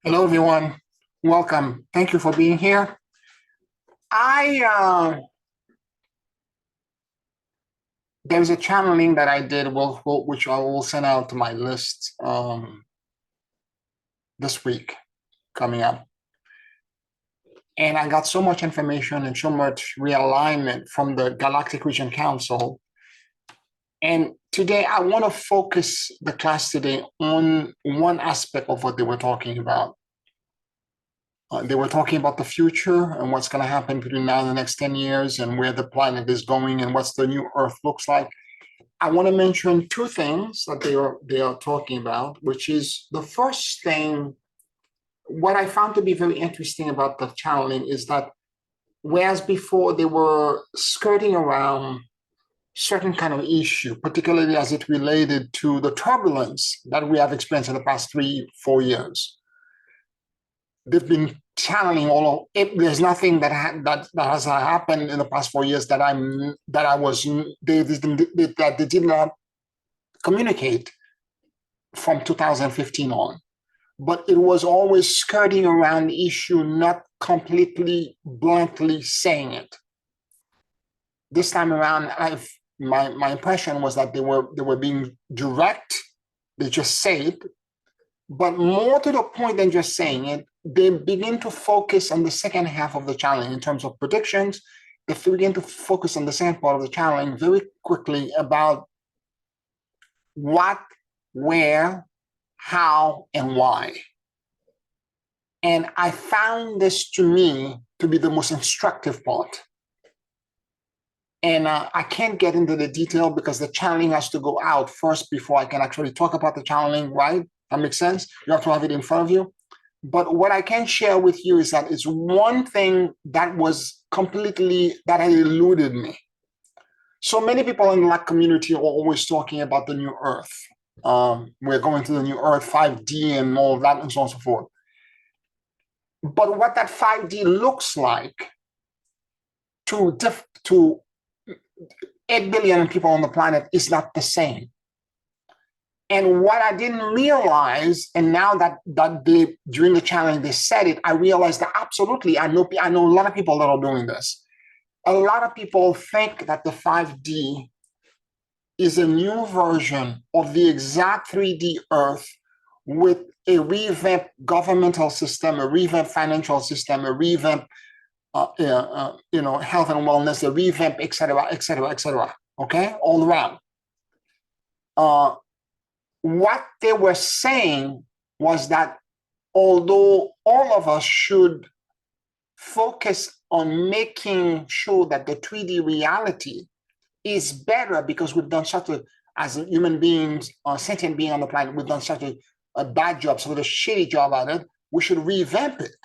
Hello, everyone. Welcome. Thank you for being here. I There's a channeling that I did, which I will send out to my list this week coming up, and I got so much information and so much realignment from the Galactic Region Council. And today, I want to focus the class today on one aspect of what they were talking about. They were talking about the future and what's going to happen between now and the next 10 years and where the planet is going and what's the new Earth looks like. I want to mention two things that they are talking about, which is the first thing. What I found to be very interesting about the channeling is that whereas before they were skirting around certain kind of issue, particularly as it related to the turbulence that we have experienced in the past 3-4 years, they've been channeling all of it. There's nothing that has happened in the past 4 years that they did not communicate from 2015 on. But it was always skirting around the issue, not completely bluntly saying it. This time around, my impression was that they were being direct. They just say it, but more to the point than just saying it, they begin to focus on the second half of the challenge in terms of predictions. They begin to focus on the second part of the challenge very quickly about what, where, how, and why. And I found this to me to be the most instructive part. And I can't get into the detail because the channeling has to go out first before I can actually talk about the channeling, right? That makes sense. You have to have it in front of you. But what I can share with you is that it's one thing that had eluded me. So many people in the Black community are always talking about the new Earth. We're going to the new Earth, 5D and all of that and so on and so forth. But what that 5D looks like to 8 billion people on the planet is not the same. And what I didn't realize, and now that they during the challenge they said it, I realized that absolutely, I know a lot of people that are doing this. A lot of people think that the 5D is a new version of the exact 3D Earth with a revamped governmental system, a revamped financial system, a revamped health and wellness, a revamp, et cetera, et cetera, et cetera. Okay, all around. What they were saying was that although all of us should focus on making sure that the 3D reality is better because we've done such a, as human beings or sentient being on the planet, we've done such a bad job, sort of a shitty job at it, we should revamp it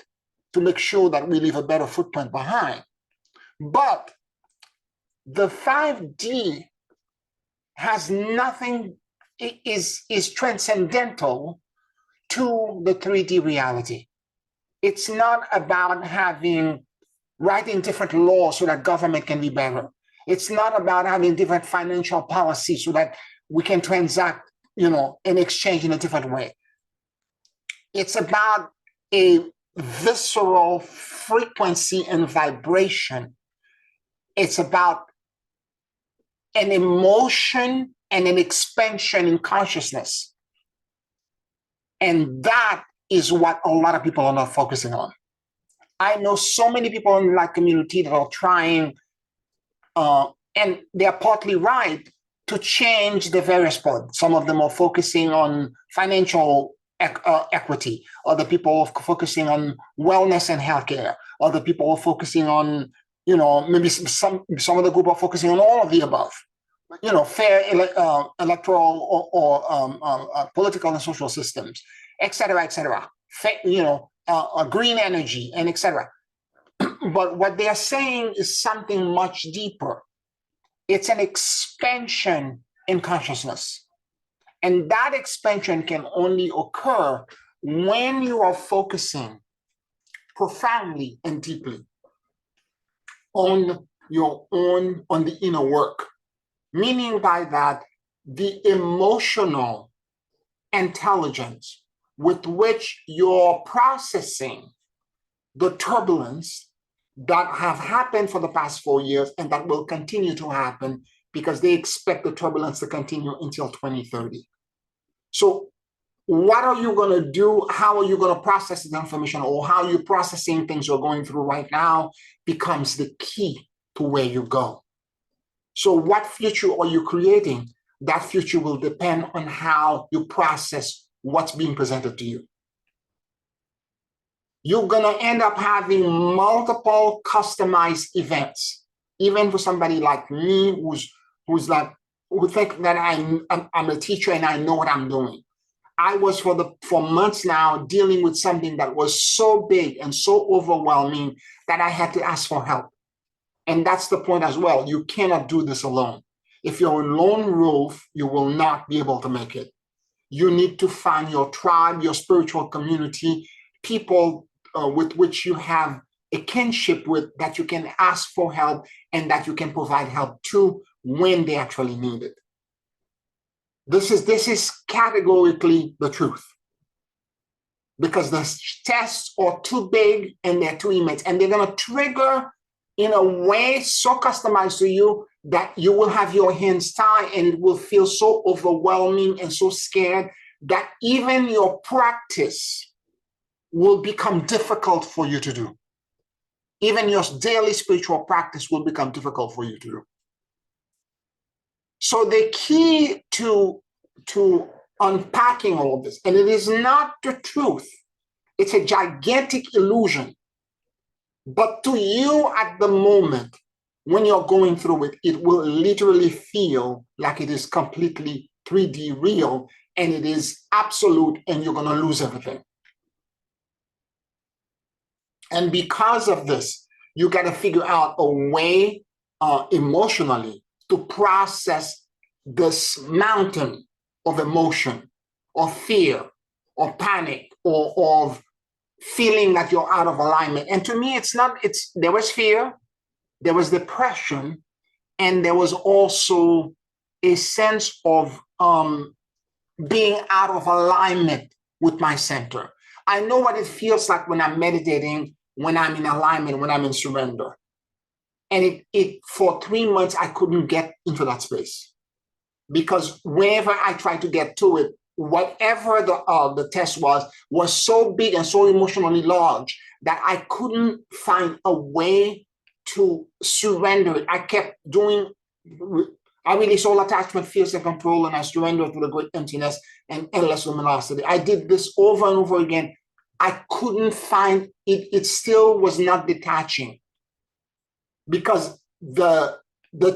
to make sure that we leave a better footprint behind. But the 5D has nothing, is transcendental to the 3D reality. It's not about writing different laws so that government can be better. It's not about having different financial policies so that we can transact, and exchange in a different way. It's about a visceral frequency and vibration. It's about an emotion and an expansion in consciousness. And that is what a lot of people are not focusing on. I know so many people in that community that are trying, and they're partly right, to change the various parts. Some of them are focusing on financial equity. Other people are focusing on wellness and healthcare. Other people are focusing on, maybe some of the group are focusing on all of the above. Fair electoral or political and social systems, et cetera, et cetera. Green energy, and et cetera. But what they are saying is something much deeper. It's an expansion in consciousness. And that expansion can only occur when you are focusing profoundly and deeply on the inner work. Meaning by that, the emotional intelligence with which you're processing the turbulence that have happened for the past 4 years and that will continue to happen because they expect the turbulence to continue until 2030. So what are you going to do? How are you going to process the information, or how you're processing things you're going through right now becomes the key to where you go. So what future are you creating? That future will depend on how you process what's being presented to you. You're going to end up having multiple customized events, even for somebody like me who think that I'm a teacher and I know what I'm doing. I was for months now dealing with something that was so big and so overwhelming that I had to ask for help. And that's the point as well. You cannot do this alone. If you're a lone wolf, you will not be able to make it. You need to find your tribe, your spiritual community, people with which you have a kinship with, that you can ask for help and that you can provide help to when they actually need it. This is categorically the truth, because the tests are too big and they're too immense, and they're going to trigger in a way so customized to you that you will have your hands tied and it will feel so overwhelming and so scared that even your practice will become difficult for you to do. Even your daily spiritual practice will become difficult for you to do. So the key to unpacking all of this, and it is not the truth, it's a gigantic illusion. But to you at the moment, when you're going through it, it will literally feel like it is completely 3D real, and it is absolute, and you're going to lose everything. And because of this, you got to figure out a way emotionally to process this mountain of emotion, or fear, or panic, or of feeling that you're out of alignment. And to me, there was fear, there was depression, and there was also a sense of being out of alignment with my center. I know what it feels like when I'm meditating, when I'm in alignment, when I'm in surrender. And it for 3 months, I couldn't get into that space, because whenever I tried to get to it, whatever the test was so big and so emotionally large that I couldn't find a way to surrender it. I kept doing, I release all attachment, fears, and control, and I surrender to the great emptiness and endless luminosity. I did this over and over again. I couldn't find it. It still was not detaching, because the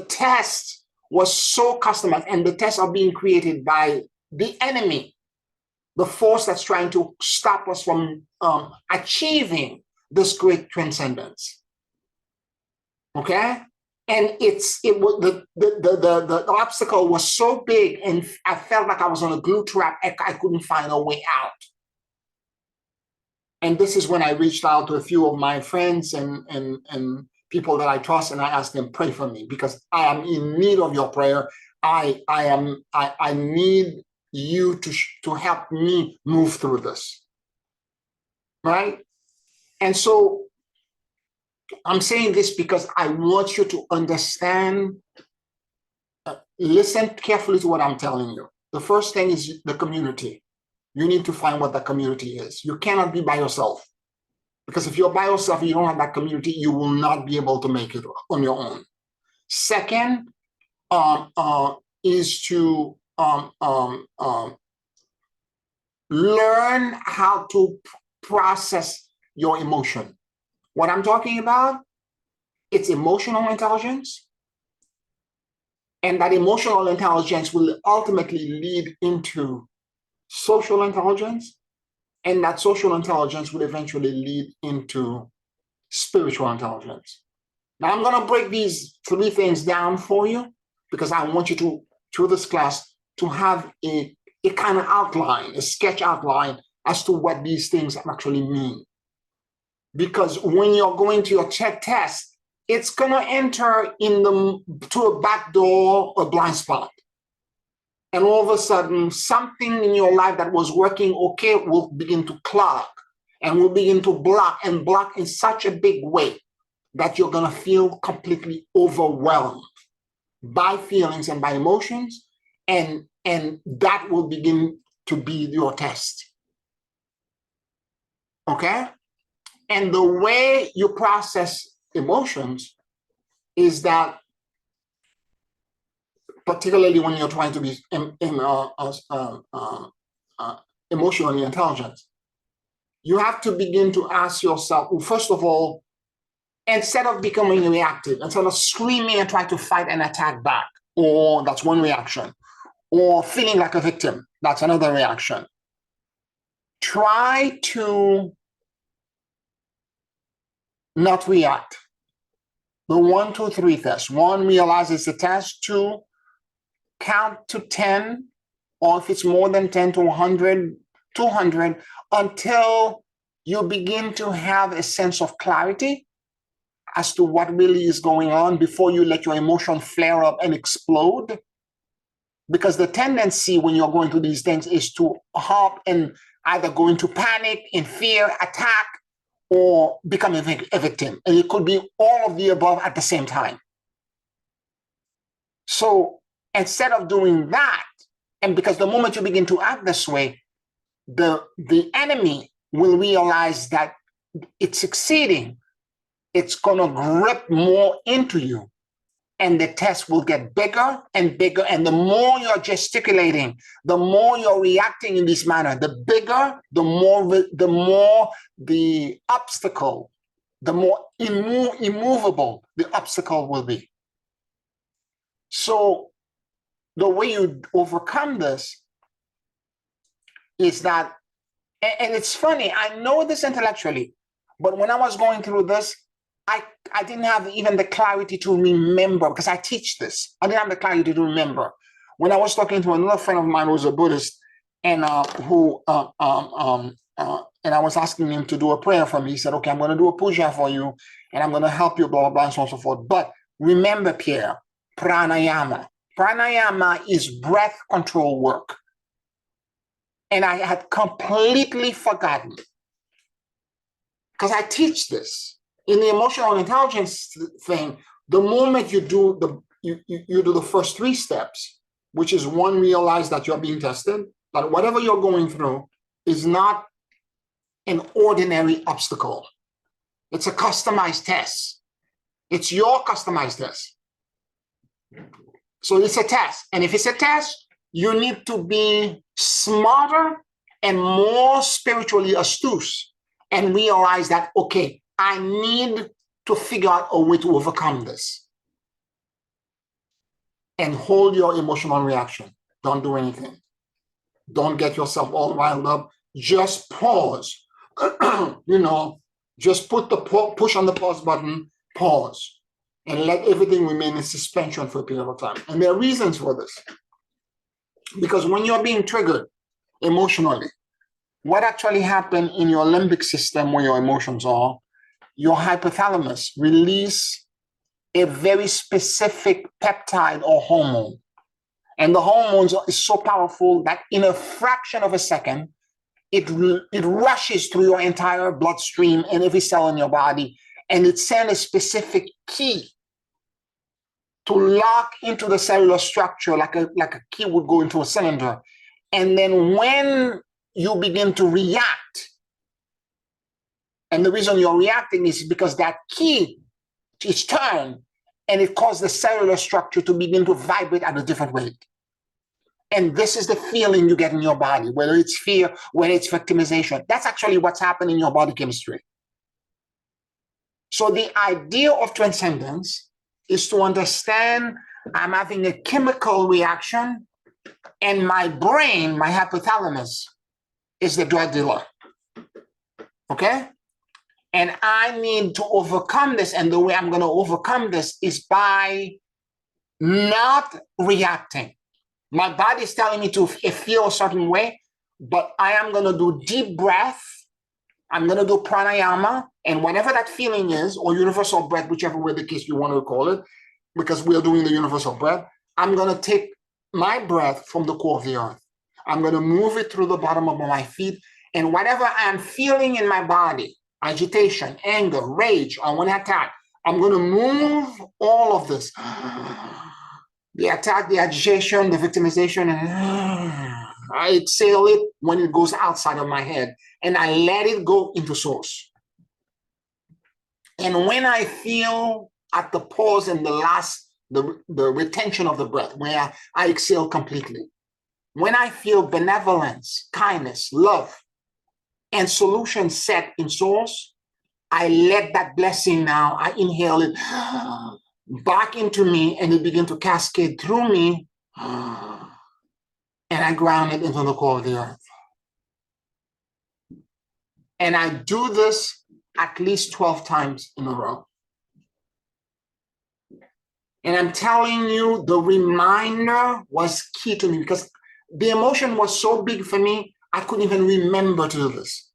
test was so customized, and the tests are being created by the enemy, the force that's trying to stop us from achieving this great transcendence. Okay, and the obstacle was so big, and I felt like I was on a glue trap. I couldn't find a way out. And this is when I reached out to a few of my friends and people that I trust, and I asked them, pray for me, because I am in need of your prayer. I need you to help me move through this, right? And so I'm saying this because I want you to understand, listen carefully to what I'm telling you. The first thing is the community. You need to find what that community is. You cannot be by yourself, because if you're by yourself and you don't have that community, you will not be able to make it on your own. Second, is to learn how to process your emotion. What I'm talking about, it's emotional intelligence. And that emotional intelligence will ultimately lead into social intelligence. And that social intelligence will eventually lead into spiritual intelligence. Now, I'm going to break these 3 things down for you, because I want you to, through this class, to have a kind of outline, a sketch outline as to what these things actually mean. Because when you're going to your test, it's going to enter to a back door or blind spot. And all of a sudden, something in your life that was working okay will begin to clog and will begin to block and block in such a big way that you're going to feel completely overwhelmed by feelings and by emotions. And that will begin to be your test. Okay? And the way you process emotions is that, particularly when you're trying to be emotionally intelligent, you have to begin to ask yourself, well, first of all, instead of becoming reactive, instead of screaming and trying to fight and attack back, or that's one reaction, or feeling like a victim, that's another reaction. Try to not react. The 1, 2, 3 test. 1, realize it's a test. 2, count to 10, or if it's more than 10 to 100, 200, until you begin to have a sense of clarity as to what really is going on before you let your emotion flare up and explode. Because the tendency when you're going through these things is to hop and either go into panic, in fear, attack, or become a victim. And it could be all of the above at the same time. So instead of doing that, and because the moment you begin to act this way, the enemy will realize that it's succeeding. It's going to grip more into you. And the test will get bigger and bigger. And the more you're gesticulating, the more you're reacting in this manner, the bigger, the more the obstacle, the more immovable the obstacle will be. So the way you overcome this is that, and it's funny, I know this intellectually, but when I was going through this, I didn't have even the clarity to remember, because I teach this. I didn't have the clarity to remember. When I was talking to another friend of mine who was a Buddhist, and and I was asking him to do a prayer for me. He said, okay, I'm going to do a puja for you, and I'm going to help you, blah, blah, blah, and so on and so forth. But remember, Pierre, pranayama. Pranayama is breath control work. And I had completely forgotten, because I teach this. In the emotional intelligence thing, the moment you do the first 3 steps, which is 1, realize that you're being tested, that whatever you're going through is not an ordinary obstacle. It's a customized test. It's your customized test. So it's a test. And if it's a test, you need to be smarter and more spiritually astute and realize that, okay, I need to figure out a way to overcome this. And hold your emotional reaction. Don't do anything. Don't get yourself all riled up. Just pause. Just put the push on the pause button, pause, and let everything remain in suspension for a period of time. And there are reasons for this. Because when you're being triggered emotionally, what actually happened in your limbic system where your emotions are, your hypothalamus release a very specific peptide or hormone. And the hormones is so powerful that in a fraction of a second, it rushes through your entire bloodstream and every cell in your body, and it sends a specific key to lock into the cellular structure like a key would go into a cylinder. And then when you begin to react, and the reason you're reacting is because that key is turned and it causes the cellular structure to begin to vibrate at a different rate. And this is the feeling you get in your body, whether it's fear, whether it's victimization. That's actually what's happening in your body chemistry. So the idea of transcendence is to understand I'm having a chemical reaction and my brain, my hypothalamus, is the drug dealer. Okay? And I need to overcome this. And the way I'm going to overcome this is by not reacting. My body is telling me to feel a certain way, but I am going to do deep breath. I'm going to do pranayama, and whatever that feeling is, or universal breath, whichever way the case you want to call it, because we're doing the universal breath, I'm going to take my breath from the core of the earth. I'm going to move it through the bottom of my feet. And whatever I'm feeling in my body, agitation, anger, rage, I want to attack, I'm going to move all of this. The attack, the agitation, the victimization, and I exhale it when it goes outside of my head. And I let it go into source. And when I feel at the pause and the retention of the breath, where I exhale completely, when I feel benevolence, kindness, love, and solution set in source, I let that blessing now, I inhale it back into me, and it begins to cascade through me, and I ground it into the core of the earth. And I do this at least 12 times in a row. And I'm telling you, the reminder was key to me because the emotion was so big for me, I couldn't even remember to do this.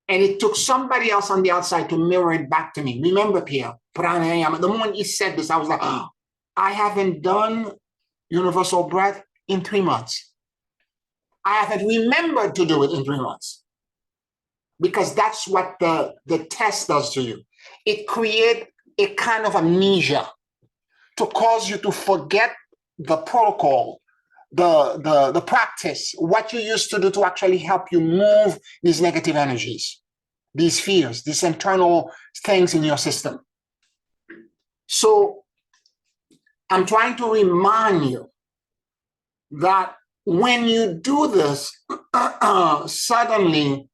And it took somebody else on the outside to mirror it back to me. Remember, Pierre, pranayama. The moment he said this, I was like, oh, I haven't done universal breath in 3 months. I haven't remembered to do it in 3 months. Because that's what the test does to you. It creates a kind of amnesia to cause you to forget the protocol, the practice, what you used to do to actually help you move these negative energies, these fears, these internal things in your system. So I'm trying to remind you that when you do this, suddenly,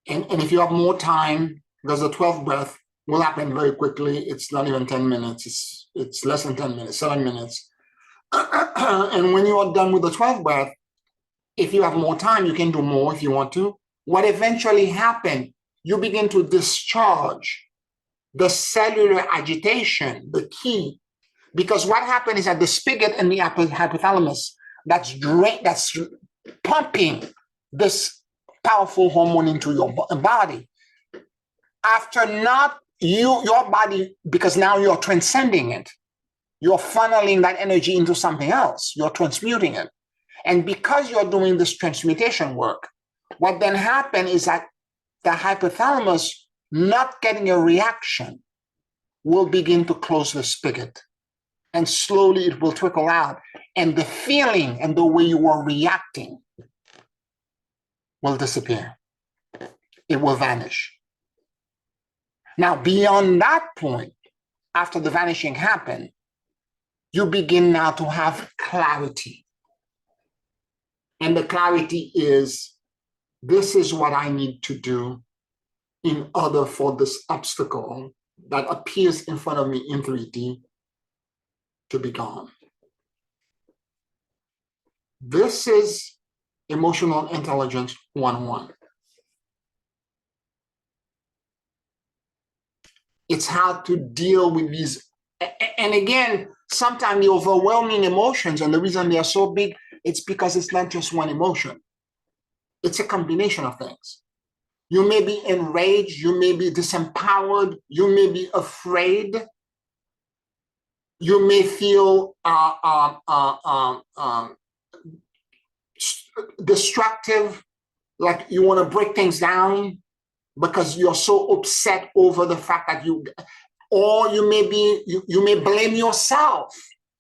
and if you have more time, because the 12th breath will happen very quickly. It's not even 10 minutes. It's less than 10 minutes, 7 minutes. And when you are done with the 12th breath, if you have more time, you can do more if you want to. What eventually happens, you begin to discharge the cellular agitation, the key. Because what happened is that the spigot in the hypothalamus that's pumping this powerful hormone into your body. After not your body, because now you're transcending it, you're funneling that energy into something else, you're transmuting it. And because you're doing this transmutation work, what then happens is that the hypothalamus, not getting a reaction, will begin to close the spigot. And slowly it will trickle out. And the feeling and the way you are reacting will disappear. It will vanish. Now, beyond that point, after the vanishing happened, you begin now to have clarity. And the clarity is, this is what I need to do in order for this obstacle that appears in front of me in 3D to be gone. This is emotional intelligence 101. It's how to deal with these. And again, sometimes the overwhelming emotions, and the reason they are so big, it's because it's not just one emotion. It's a combination of things. You may be enraged, you may be disempowered, you may be afraid, you may feel destructive, like you want to break things down because you're so upset over the fact that or you may blame yourself.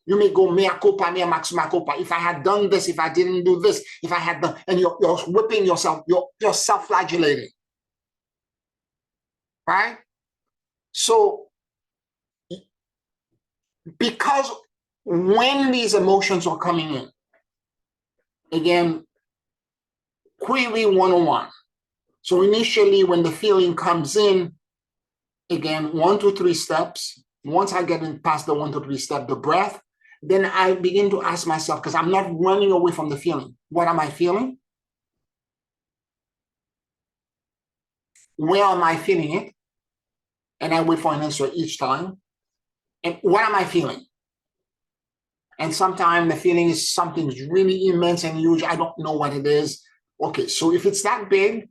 You may go, mea culpa, mea maxima culpa. If I had done this, if I didn't do this, if I had done, and you're whipping yourself, you're self-flagellating. Right? So, because when these emotions are coming in, again, query 101. So initially, when the feeling comes in, again, 1 to 3 steps. Once I get in past the 1 to 3 step, the breath, then I begin to ask myself, because I'm not running away from the feeling. What am I feeling? Where am I feeling it? And I wait for an answer each time. And what am I feeling? And sometimes the feeling is something really immense and huge. I don't know what it is. Okay, so if it's that big,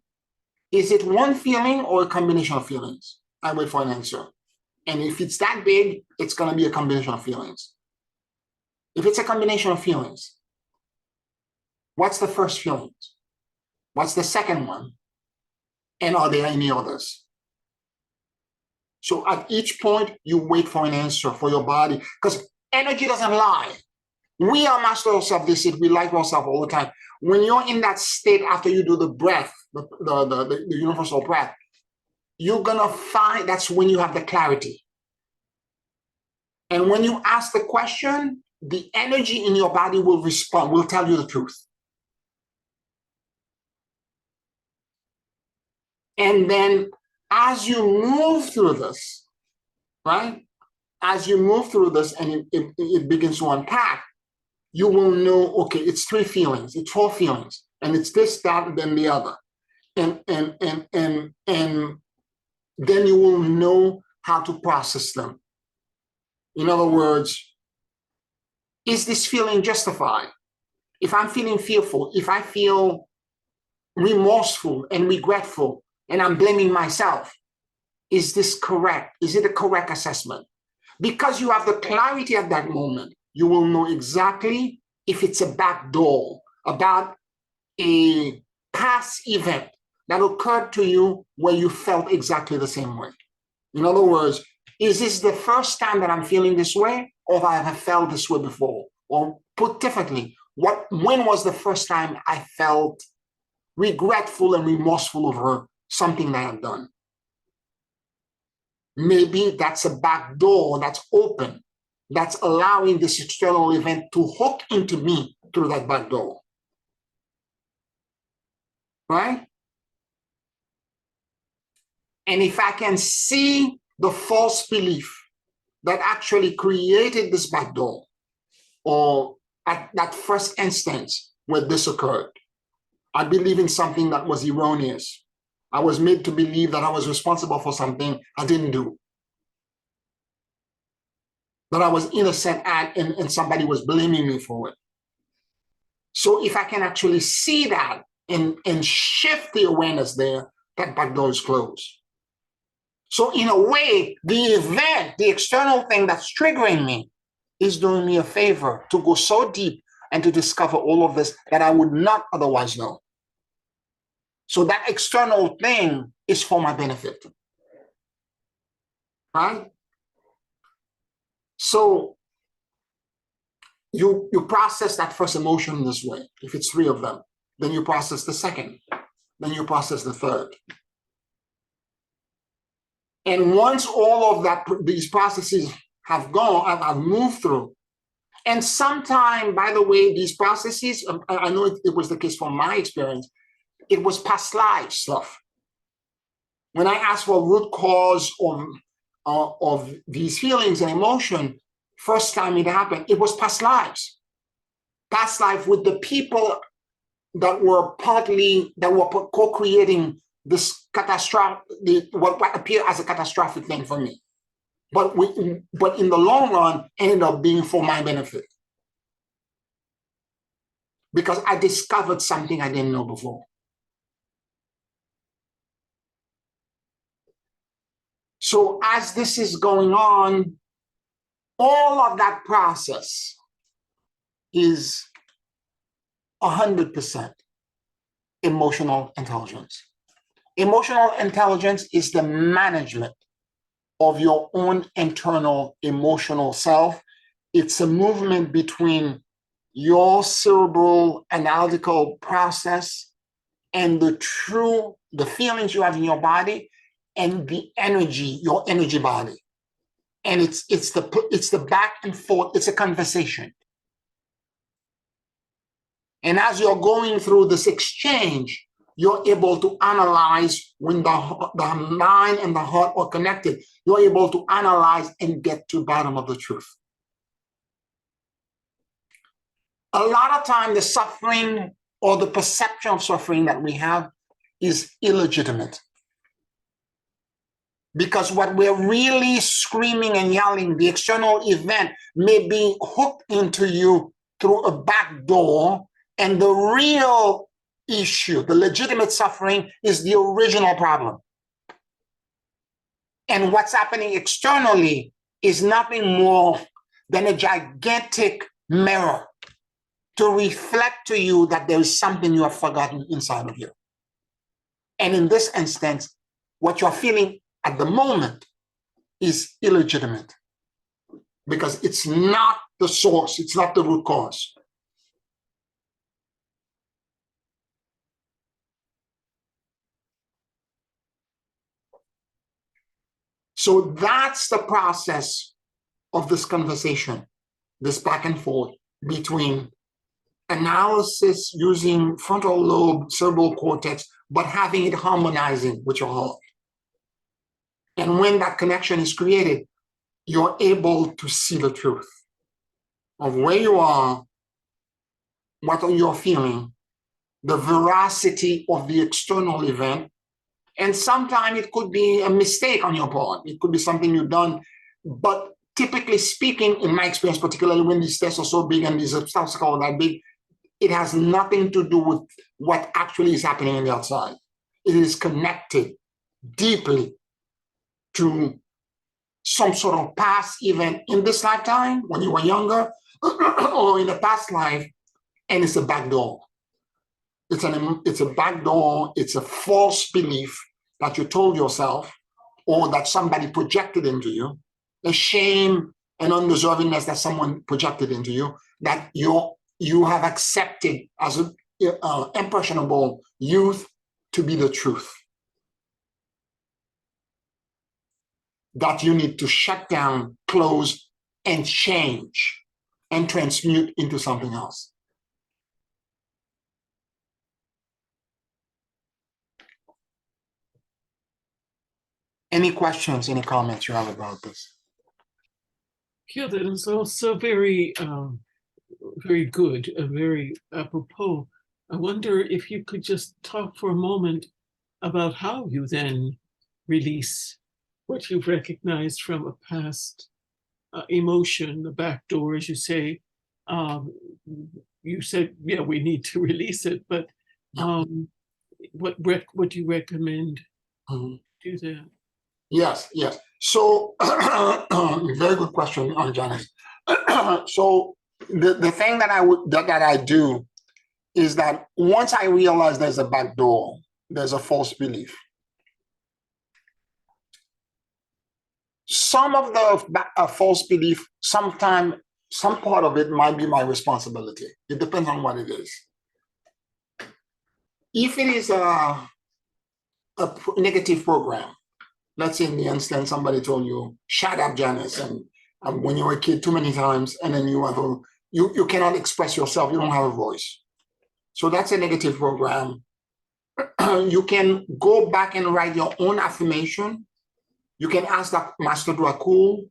is it one feeling or a combination of feelings? I wait for an answer. And if it's that big, it's going to be a combination of feelings. If it's a combination of feelings, what's the first feeling? What's the second one? And are there any others? So at each point, you wait for an answer for your body, because energy doesn't lie. We are masters of this. We like ourselves all the time. When you're in that state after you do the breath, the universal breath, you're going to find that's when you have the clarity. And when you ask the question, the energy in your body will respond, will tell you the truth. And then as you move through this, right? As you move through this and it begins to unpack, you will know, okay, it's 3 feelings, it's 4 feelings, and it's this, that, and then the other. And then you will know how to process them. In other words, is this feeling justified? If I'm feeling fearful, if I feel remorseful and regretful, and I'm blaming myself, is this correct? Is it a correct assessment? Because you have the clarity at that moment, you will know exactly if it's a backdoor about a past event that occurred to you where you felt exactly the same way. In other words, is this the first time that I'm feeling this way, or have I felt this way before? Or put differently, when was the first time I felt regretful and remorseful over something that I've done? Maybe that's a back door that's open, that's allowing this external event to hook into me through that back door. Right? And if I can see the false belief that actually created this back door, or at that first instance where this occurred, I believe in something that was erroneous. I was made to believe that I was responsible for something I didn't do, that I was innocent at, and somebody was blaming me for it. So if I can actually see that and shift the awareness there, that back door is closed. So in a way, the event, the external thing that's triggering me is doing me a favor to go so deep and to discover all of this that I would not otherwise know. So that external thing is for my benefit. Right? So you process that first emotion this way, if it's 3 of them. Then you process the second. Then you process the third. And once all of that, these processes have gone, have moved through, and sometime, by the way, these processes, I know it was the case from my experience, it was past life stuff. When I asked for root cause of these feelings and emotion, first time it happened, it was past lives. Past life with the people that were co-creating this catastrophic, what appeared as a catastrophic thing for me. But in the long run, ended up being for my benefit. Because I discovered something I didn't know before. So as this is going on, all of that process is 100% emotional intelligence. Emotional intelligence is the management of your own internal emotional self. It's a movement between your cerebral analytical process and the feelings you have in your body and the energy, your energy body. And it's the back and forth, it's a conversation. And as you're going through this exchange, you're able to analyze when the mind and the heart are connected. You're able to analyze and get to the bottom of the truth. A lot of time, the suffering or the perception of suffering that we have is illegitimate. Because what we're really screaming and yelling, the external event may be hooked into you through a back door, and the real issue, the legitimate suffering, is the original problem. And what's happening externally is nothing more than a gigantic mirror to reflect to you that there is something you have forgotten inside of you. And in this instance, what you're feeling at the moment is illegitimate because it's not the source, it's not the root cause. So that's the process of this conversation, this back and forth between analysis using frontal lobe, cerebral cortex, but having it harmonizing with your heart. And when that connection is created, you're able to see the truth of where you are, what you're feeling, the veracity of the external event. And sometimes it could be a mistake on your part. It could be something you've done. But typically speaking, in my experience, particularly when these tests are so big and these obstacles are that big, it has nothing to do with what actually is happening on the outside. It is connected deeply to some sort of past event in this lifetime when you were younger or in a past life, and it's a backdoor. It's a backdoor, it's a false belief that you told yourself or that somebody projected into you, a shame and undeservingness that someone projected into you, that you have accepted as an impressionable youth to be the truth. That you need to shut down, close, and change and transmute into something else. Any questions, any comments you have about this? Yeah, that is also very, very good, very apropos. I wonder if you could just talk for a moment about how you then release what you've recognized from a past emotion, the back door, as you say. You said, yeah, we need to release it, but what do you recommend to do that? Yes. So, very good question, Janice. So, the thing that I do is that once I realize there's a back door, there's a false belief. Some of the false belief, sometimes some part of it might be my responsibility. It depends on what it is. If it is a negative program, let's say in the instance somebody told you, shut up, Janice, and when you were a kid too many times, and then you cannot express yourself, you don't have a voice. So that's a negative program. You can go back and write your own affirmation. You can ask that Master Dracul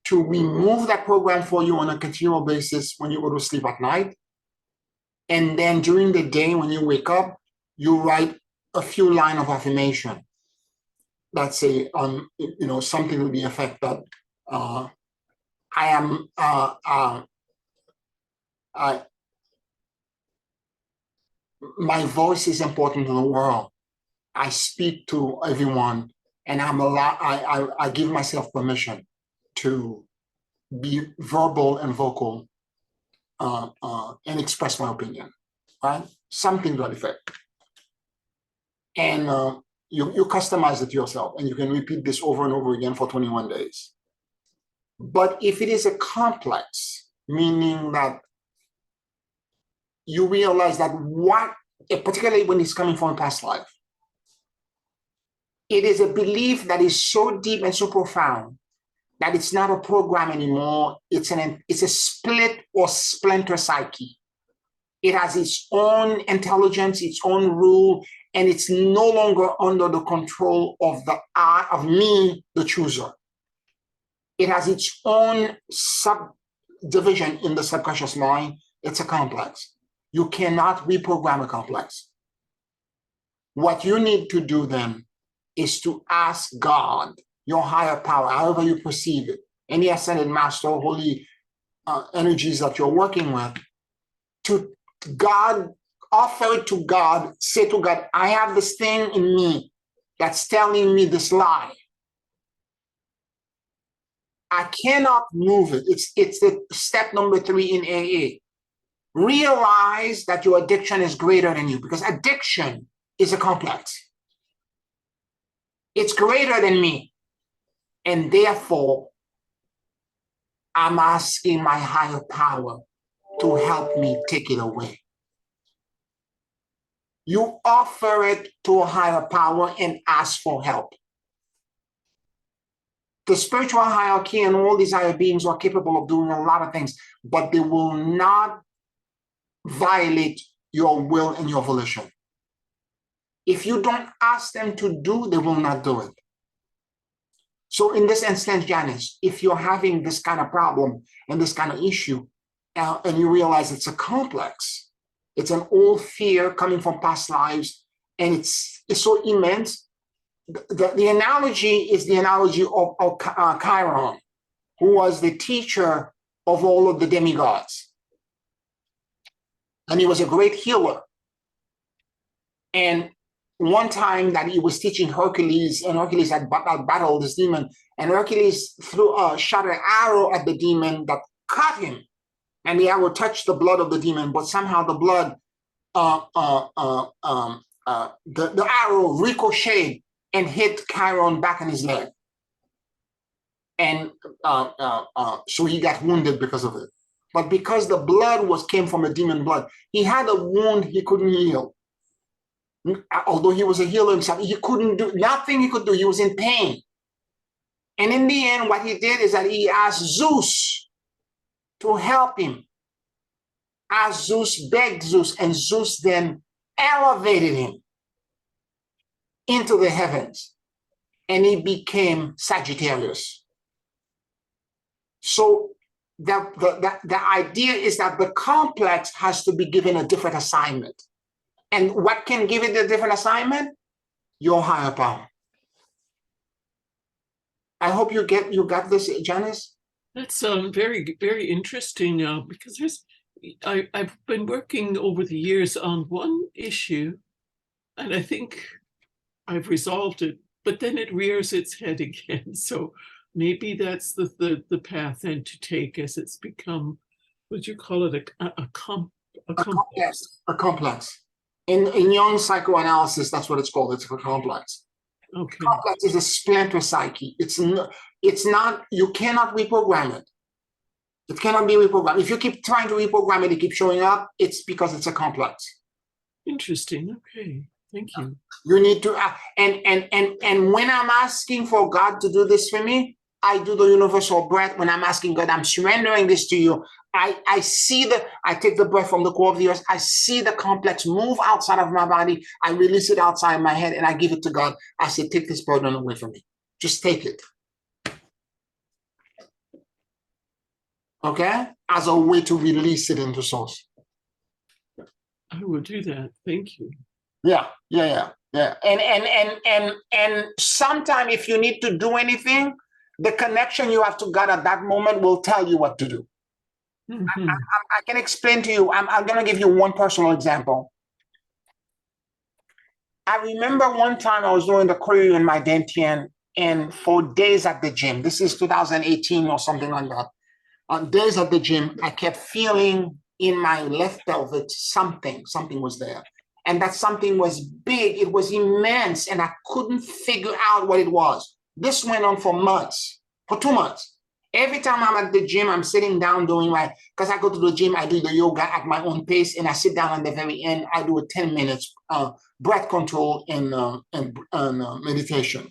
to remove that program for you on a continual basis when you go to sleep at night. And then during the day, when you wake up, you write a few lines of affirmation. Let's say, something to the effect that my voice is important to the world. I speak to everyone, and I give myself permission to be verbal and vocal and express my opinion, right? Something to that effect. And you customize it yourself, and you can repeat this over and over again for 21 days. But if it is a complex, meaning that you realize that particularly when it's coming from a past life, it is a belief that is so deep and so profound that it's not a program anymore. It's a split or splinter psyche. It has its own intelligence, its own rule, and it's no longer under the control of me, the chooser. It has its own subdivision in the subconscious mind. It's a complex. You cannot reprogram a complex. What you need to do then is to ask God, your higher power, however you perceive it, any ascended master, holy energies that you're working with, to God, offer it to God, say to God, I have this thing in me that's telling me this lie. I cannot move it. It's the step number 3 in AA. Realize that your addiction is greater than you, because addiction is a complex. It's greater than me. And therefore, I'm asking my higher power to help me take it away. You offer it to a higher power and ask for help. The spiritual hierarchy and all these higher beings are capable of doing a lot of things, but they will not violate your will and your volition. If you don't ask them to do, they will not do it. So in this instance, Janice, if you're having this kind of problem and this kind of issue, and you realize it's a complex, it's an old fear coming from past lives, and it's so immense. The analogy is the analogy of Chiron, who was the teacher of all of the demigods. And he was a great healer. And one time that he was teaching Hercules, and Hercules had battled this demon, and Hercules shot an arrow at the demon that cut him. And the arrow touched the blood of the demon, but somehow the blood, the arrow ricocheted and hit Chiron back in his leg. And so he got wounded because of it. But because the blood came from a demon blood, he had a wound he couldn't heal. Although he was a healer himself, he couldn't do nothing he could do. He was in pain. And in the end, what he did is that he asked Zeus to help him. As Zeus begged Zeus, and Zeus then elevated him into the heavens, and he became Sagittarius. So the idea is that the complex has to be given a different assignment. And what can give it a different assignment? Your higher power. I hope you got this, Janice. That's very, very interesting because I've been working over the years on one issue, and I think I've resolved it, but then it rears its head again. So maybe that's the path then to take as it's become, would you call it, a complex? A complex. In Jung psychoanalysis, that's what it's called. It's a complex. Okay. Complex is a splinter psyche. It's not, you cannot reprogram it. It cannot be reprogrammed. If you keep trying to reprogram it, it keeps showing up, it's because it's a complex. Interesting. Okay. Thank you. You need to, and when I'm asking for God to do this for me, I do the universal breath. When I'm asking God, I'm surrendering this to you. I see I take the breath from the core of the earth. I see the complex move outside of my body. I release it outside my head and I give it to God. I say, take this burden away from me. Just take it. Okay? As a way to release it into source. I will do that. Thank you. Yeah. And sometime if you need to do anything, the connection you have to God at that moment will tell you what to do. Mm-hmm. I can explain to you. I'm going to give you one personal example. I remember one time I was doing the career in my dentian, and for days at the gym, this is 2018 or something like that. On days at the gym, I kept feeling in my left pelvic something was there. And that something was big, it was immense, and I couldn't figure out what it was. This went on for months, for 2 months. Every time I'm at the gym, I'm sitting down doing because I go to the gym, I do the yoga at my own pace, and I sit down at the very end, I do a 10 minutes breath control and meditation.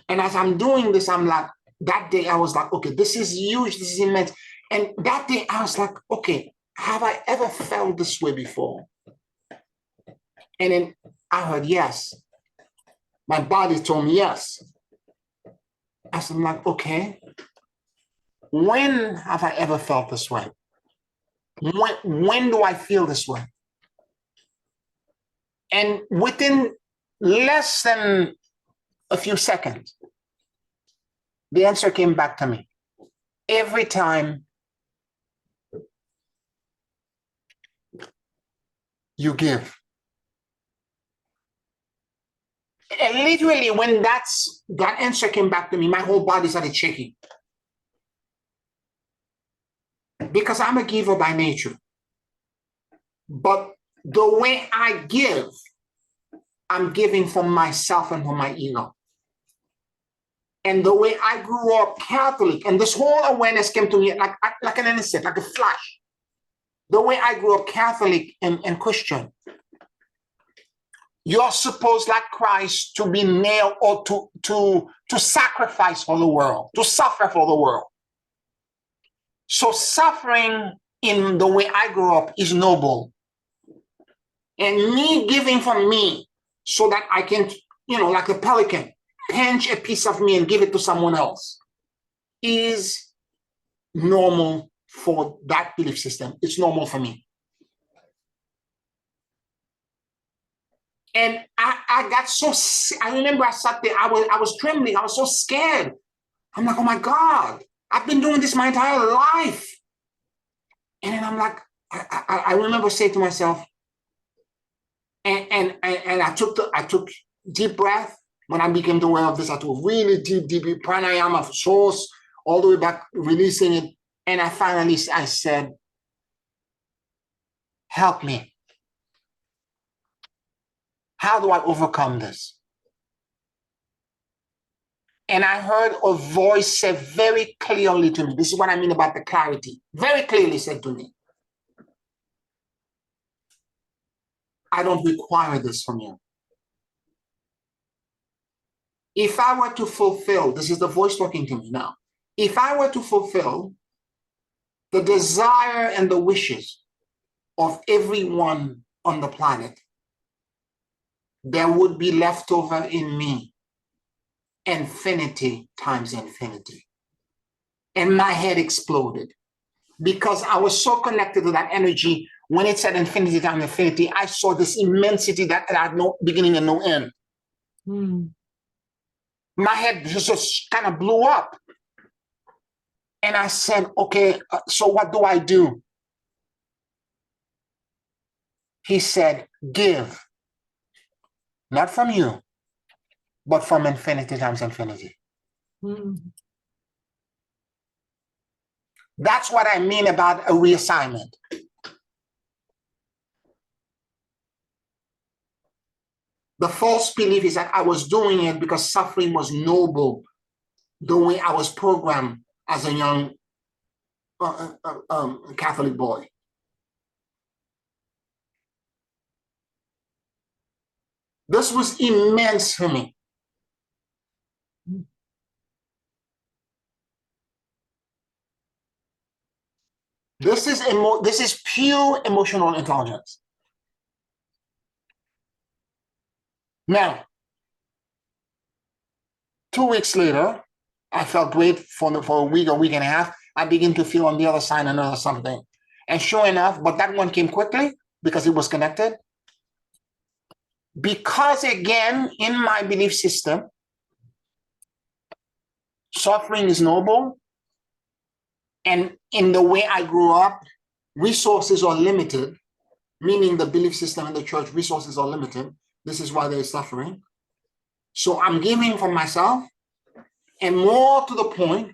And as I'm doing this, I'm like, that day I was like, okay, this is huge, this is immense. And that day I was like, okay, have I ever felt this way before? And then I heard yes. My body told me yes. I'm like, okay, when have I ever felt this way? When do I feel this way? And within less than a few seconds, the answer came back to me. Every time you give. And literally, when that answer came back to me, my whole body started shaking. because I'm a giver by nature. But the way I give, I'm giving from myself and from my ego. And the way I grew up Catholic, and this whole awareness came to me like an instant, like a flash. The way I grew up Catholic and Christian, you're supposed, like Christ, to be nailed or to sacrifice for the world, to suffer for the world. So suffering in the way I grew up is noble. And me giving from me so that I can, like a pelican, pinch a piece of me and give it to someone else is normal for that belief system. It's normal for me. And I got so, I remember I sat there, I was trembling, I was so scared. I'm like, oh my God, I've been doing this my entire life. And then I'm like, I remember saying to myself, and I took deep breath. When I became aware of this, I took really deep pranayama, source, all the way back, releasing it. And I said, help me. How do I overcome this? And I heard a voice say very clearly to me, this is what I mean about the clarity, very clearly said to me, I don't require this from you. If I were to fulfill, this is the voice talking to me now, if I were to fulfill the desire and the wishes of everyone on the planet, there would be left over in me infinity times infinity. And my head exploded because I was so connected to that energy. When it said infinity times infinity, I saw this immensity that had no beginning and no end. My head just kind of blew up. And I said, okay, so what do I do? He said, give. Not from you, but from infinity times infinity. That's what I mean about a reassignment. The false belief is that I was doing it because suffering was noble, the way I was programmed as a young Catholic boy. This was immense for me. This is pure emotional intelligence. Now, 2 weeks later, I felt great for a week and a half. I began to feel on the other side another something. And sure enough, but that one came quickly because it was connected. Because again, in my belief system, suffering is noble. And in the way I grew up, resources are limited, meaning the belief system in the church, resources are limited. This is why there is suffering. So I'm giving from myself, and more to the point,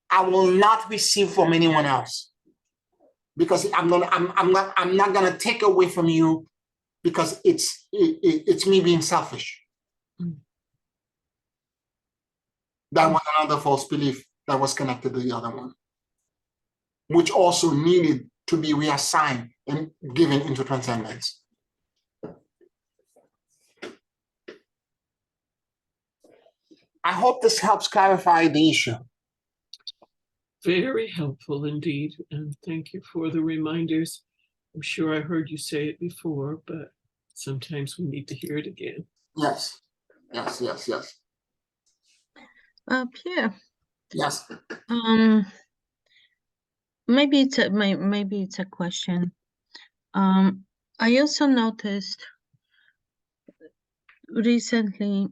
I will not receive from anyone else, because I'm not gonna take away from you, because it's me being selfish. That was another false belief that was connected to the other one, which also needed to be reassigned and given into transcendence. I hope this helps clarify the issue. Very helpful indeed. And thank you for the reminders. I'm sure I heard you say it before, but sometimes we need to hear it again. Yes. Pierre. Yes. Maybe it's a question. I also noticed recently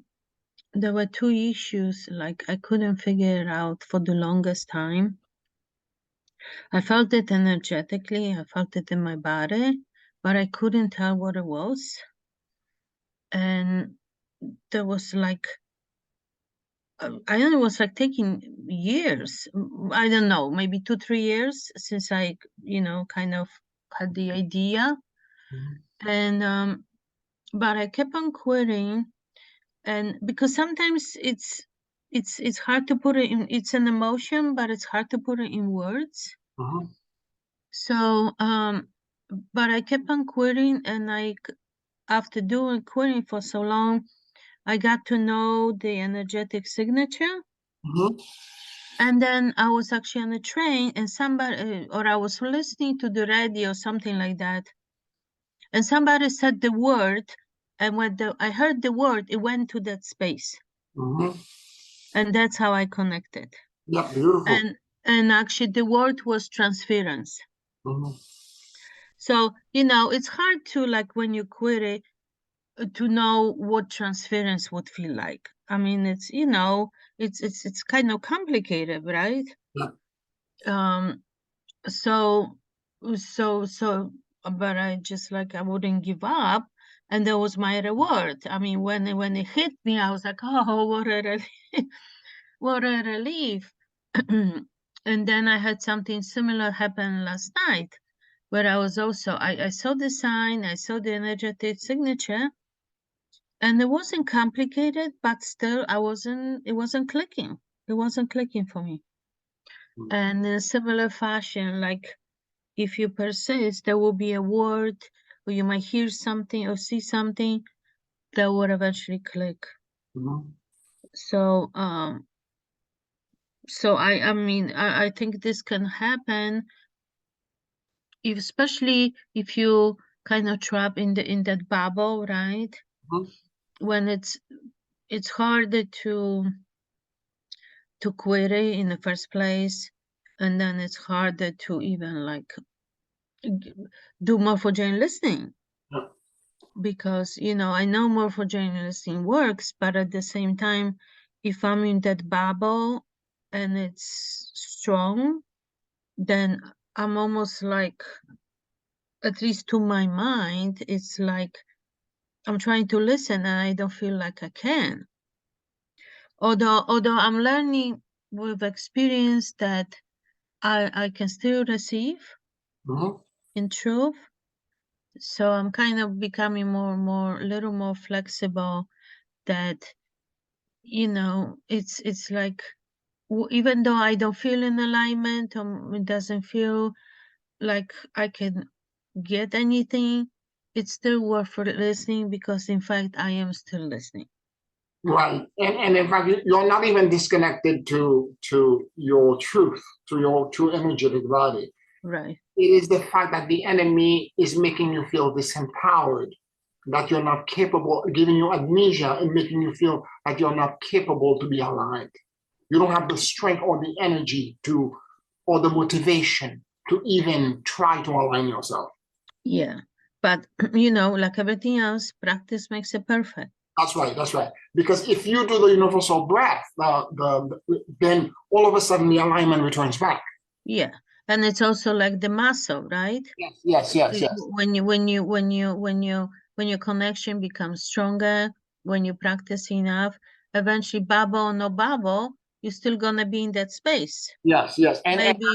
there were two issues, like I couldn't figure it out for the longest time. I felt it energetically, I felt it in my body, but I couldn't tell what it was. And there was like I don't know, it was like taking years. I don't know, maybe 2-3 years since I, kind of had the idea. And but I kept on quitting, and because sometimes it's hard to put it in. It's an emotion, but it's hard to put it in words. So but I kept on quitting, and after doing quitting for so long, I got to know the energetic signature. And then I was actually on a train, and somebody, or I was listening to the radio, something like that, and somebody said the word, and when I heard the word, it went to that space, and that's how I connected. Yeah, beautiful. And actually, the word was transference. So it's hard to, like, when you quit it, to know what transference would feel like. I mean, it's it's kind of complicated, right? Um. So, but I just, like, I wouldn't give up, and that was my reward. I mean, when it hit me, I was like, oh, what a what a relief. And then I had something similar happen last night, where I was also, I saw the sign, I saw the energetic signature, and it wasn't complicated, but still it wasn't clicking. It wasn't clicking for me. And in a similar fashion, like, if you persist, there will be a word, or you might hear something or see something that will eventually click. So I mean, I think this can happen, especially if you kind of trap in that bubble, right? When it's harder to quit it in the first place, and then it's harder to even, like, do morphogenic listening. Because I know morphogenic listening works, but at the same time, if I'm in that bubble and it's strong, then I'm almost like, at least to my mind, it's like I'm trying to listen and I don't feel like I can. Although I'm learning with experience that I can still receive in truth. So I'm kind of becoming a little more flexible, that it's like, even though I don't feel in alignment, it doesn't feel like I can get anything, it's still worth listening, because in fact I am still listening. Right. And in fact, you're not even disconnected to your truth, to your true energetic body. Right. It is the fact that the enemy is making you feel disempowered, that you're not capable, giving you amnesia and making you feel like you're not capable to be aligned. You don't have the strength or the energy or the motivation to even try to align yourself. Yeah. But, like everything else, practice makes it perfect. That's right. That's right. Because if you do the universal breath, then all of a sudden the alignment returns back. Yeah. And it's also like the muscle, right? Yes. When your connection becomes stronger, when you practice enough, eventually, bubble or no bubble, you're still gonna be in that space. Yes. And Maybe.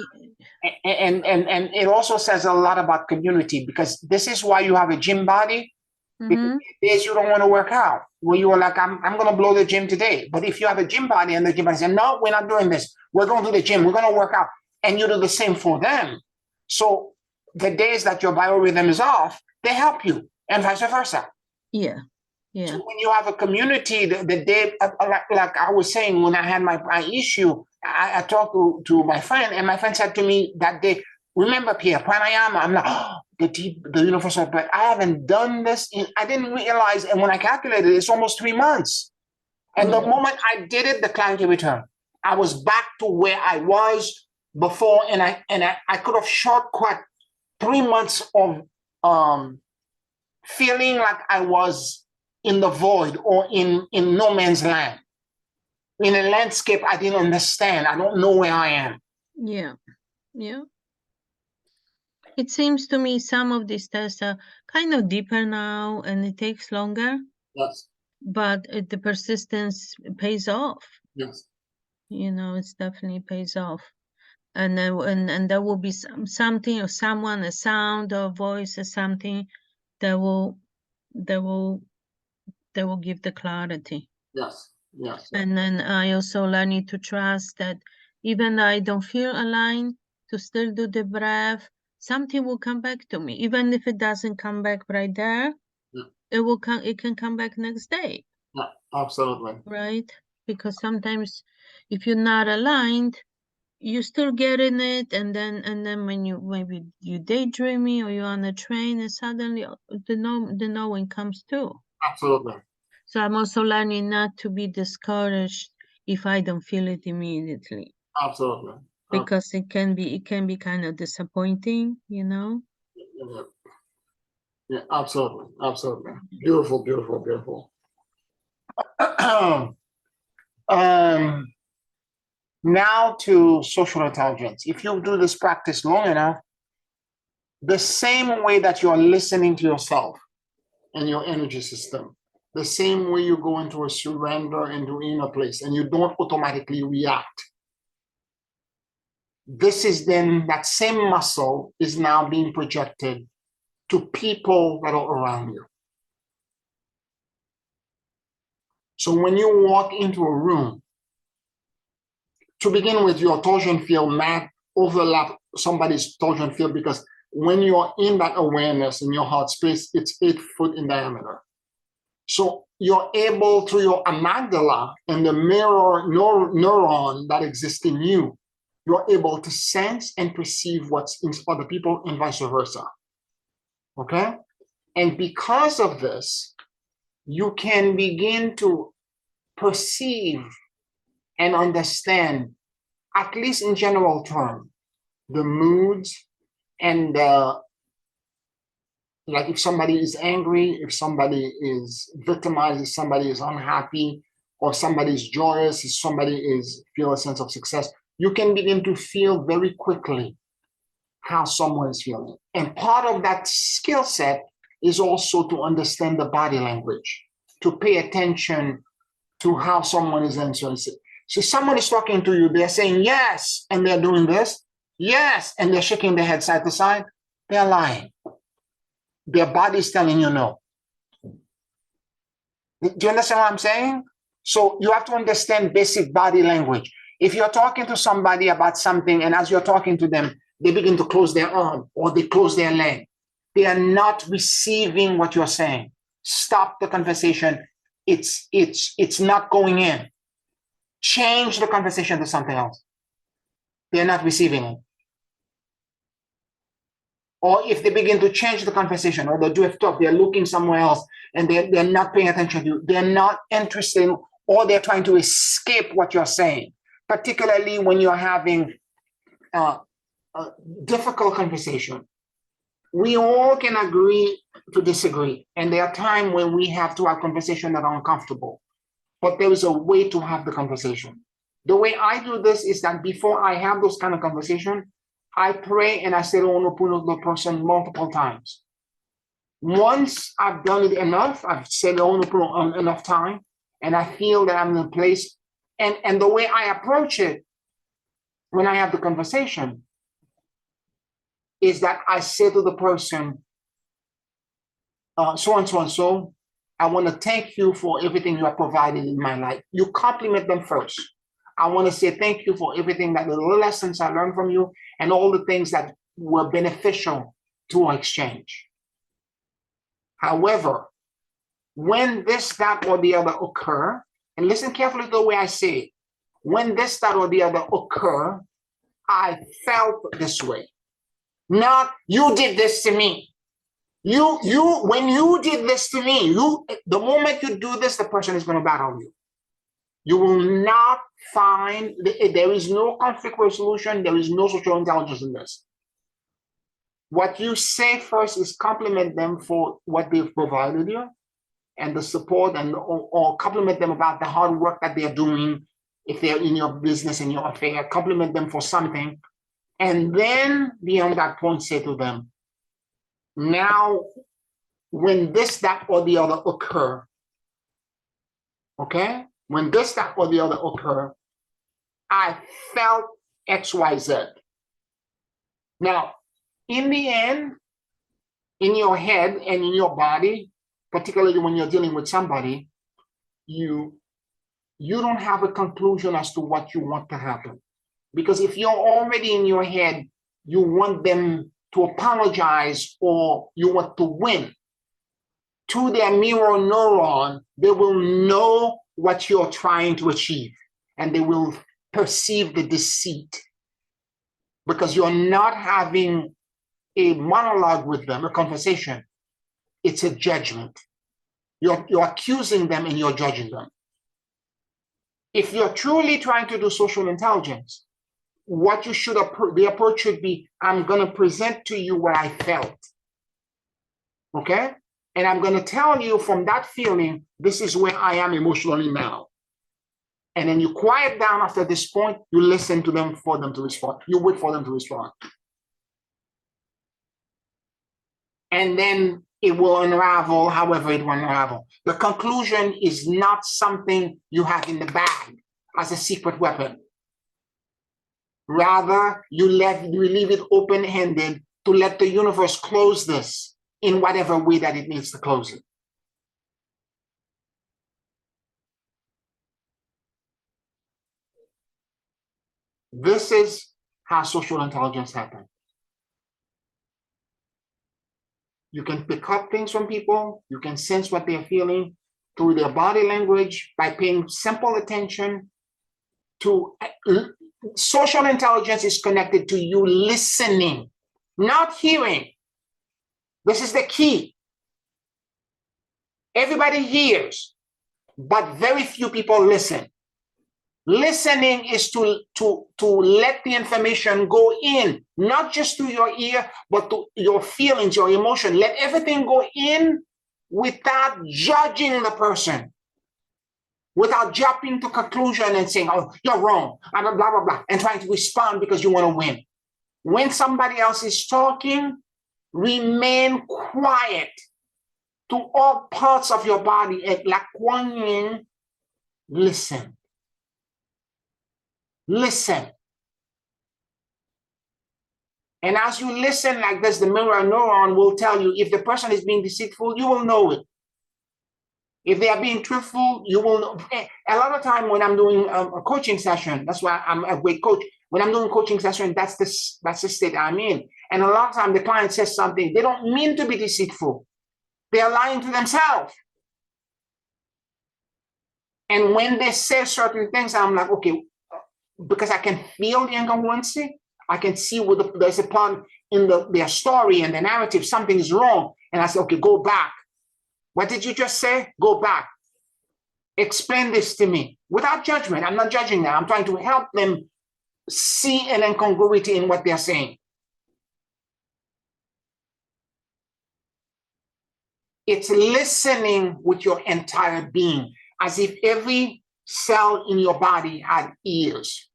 And it also says a lot about community, because this is why you have a gym body. Because days you don't want to work out, where you are like, I'm going to blow the gym today. But if you have a gym body and the gym body says, no, we're not doing this, we're going to the gym, we're going to work out, and you do the same for them. So the days that your biorhythm is off, they help you, and vice versa. Yeah. So when you have a community, the day, like I was saying, when I had my issue, I talked to my friend, and my friend said to me that day, remember, Pierre, pranayama? I'm like, oh, the universal breath. I haven't done this. I didn't realize, and when I calculated, it's almost 3 months. And the moment I did it, the clarity returned. I was back to where I was before, and I could have shortcut 3 months of feeling like I was in the void, or in no man's land, in a landscape I didn't understand. I don't know where I am. Yeah. It seems to me some of these tests are kind of deeper now, and it takes longer. Yes. but the persistence pays off. Yes. You know, it's definitely pays off. And then and there will be something or someone, a sound or voice or something that will give the clarity. Yes. Yes. And then I also learning to trust that even though I don't feel aligned, to still do the breath, something will come back to me. Even if it doesn't come back right there, Yeah. it can come back next day. Yeah, absolutely. Right? Because sometimes if you're not aligned, you still getting it, and then when you maybe you daydreaming or you're on a train and suddenly the knowing comes too. Absolutely. So I'm also learning not to be discouraged if I don't feel it immediately, Absolutely. because it can be kind of disappointing, you know. Yeah, yeah, absolutely. Absolutely. Beautiful, beautiful, beautiful. Now to social intelligence. If you do this practice long enough, the same way that you're listening to yourself and your energy system, the same way you go into a surrender, into inner place, and you don't automatically react. This is then that same muscle is now being projected to people that are around you. So when you walk into a room, to begin with, your torsion field might overlap somebody's torsion field, because when you're in that awareness in your heart space, it's 8 foot in diameter. So you're able, through your amygdala and the mirror neuron that exists in you, you're able to sense and perceive what's in other people and vice versa. Okay? And because of this, you can begin to perceive and understand, at least in general terms, the moods and like if somebody is angry, if somebody is victimized, if somebody is unhappy, or somebody is joyous, if somebody is feel a sense of success, you can begin to feel very quickly how someone is feeling. And part of that skill set is also to understand the body language, to pay attention to how someone is answering. So someone is talking to you, they're saying yes, and they're doing this, yes, and they're shaking their head side to side, they're lying. Their body is telling you no. Do you understand what I'm saying? So you have to understand basic body language. If you're talking to somebody about something, and as you're talking to them, they begin to close their arm or they close their leg, they are not receiving what you're saying. Stop the conversation. It's not going in. Change the conversation to something else. They're not receiving it. Or if they begin to change the conversation or they drift off, they're looking somewhere else and they're not paying attention to you. They're not interested, or they're trying to escape what you're saying, particularly when you're having a difficult conversation. We all can agree to disagree. And there are times when we have to have conversations that are uncomfortable, but there is a way to have the conversation. The way I do this is that before I have those kind of conversations, I pray and I say the Ho'oponopono to the person multiple times. Once I've done it enough, I've said the Ho'oponopono enough time, and I feel that I'm in a place, and the way I approach it when I have the conversation is that I say to the person, so and so and so, I want to thank you for everything you have provided in my life. You compliment them first. I want to say thank you for everything, that the lessons I learned from you and all the things that were beneficial to our exchange. However, when this, that, or the other occur, and listen carefully to the way I say it, when this, that, or the other occur, I felt this way. Not, you did this to me. When you did this to me, the moment you do this, the person is going to battle you. You will not find, there is no conflict resolution, there is no social intelligence in this. What you say first is compliment them for what they've provided you and the support, and or compliment them about the hard work that they're doing. If they're in your business and your affair, compliment them for something. And then beyond that point, say to them, now, when this, that, or the other occur, Okay? When this, that, or the other occur, I felt XYZ. Now, in the end, in your head and in your body, particularly when you're dealing with somebody, you don't have a conclusion as to what you want to happen. Because if you're already in your head, you want them to apologize or you want to win. To their mirror neuron, they will know what you're trying to achieve and they will perceive the deceit because you're not having a monologue with them, a conversation. It's a judgment. You're accusing them and you're judging them. If you're truly trying to do social intelligence, what you should, the approach should be, I'm going to present to you what I felt. Okay? And I'm going to tell you from that feeling, this is where I am emotionally now. And then you quiet down after this point, you listen to them for them to respond. You wait for them to respond. And then it will unravel however it will unravel. The conclusion is not something you have in the bag as a secret weapon. Rather, you leave it open-ended to let the universe close this in whatever way that it needs to close it. This is how social intelligence happens. You can pick up things from people. You can sense what they're feeling through their body language by paying simple attention to social intelligence is connected to you listening, not hearing. This is the key. Everybody hears, but very few people listen. Listening is to let the information go in, not just to your ear, but to your feelings, your emotion. Let everything go in without judging the person, without jumping to conclusion and saying, oh, you're wrong, blah, blah, blah, and trying to respond because you want to win. When somebody else is talking, remain quiet to all parts of your body. Like Kuan Yin, listen. Listen. And as you listen like this, the mirror neuron will tell you if the person is being deceitful, you will know it. If they are being truthful, you will know. A lot of time when I'm doing a coaching session, that's why I'm a great coach. When I'm doing coaching session, that's the state I'm in. And a lot of time the client says something, they don't mean to be deceitful. They are lying to themselves. And when they say certain things, I'm like, okay, because I can feel the incongruency. I can see what there's a part in their story and the narrative, something is wrong. And I say, okay, go back. What did you just say? Go back. Explain this to me without judgment. I'm not judging them. I'm trying to help them see an incongruity in what they're saying. It's listening with your entire being, as if every cell in your body had ears.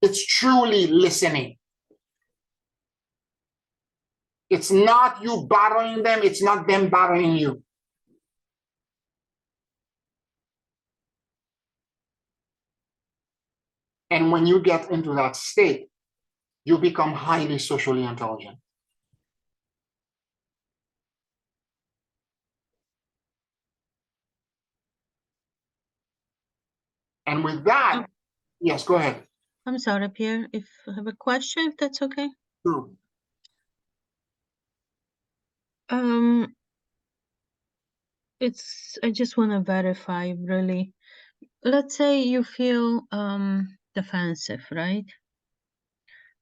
It's truly listening. It's not you bothering them. It's not them bothering you. And when you get into that state, you become highly socially intelligent. And with that, yes, go ahead. I'm sorry, Pierre, if I have a question, if that's okay. Sure. I just want to verify really. Let's say you feel defensive, right?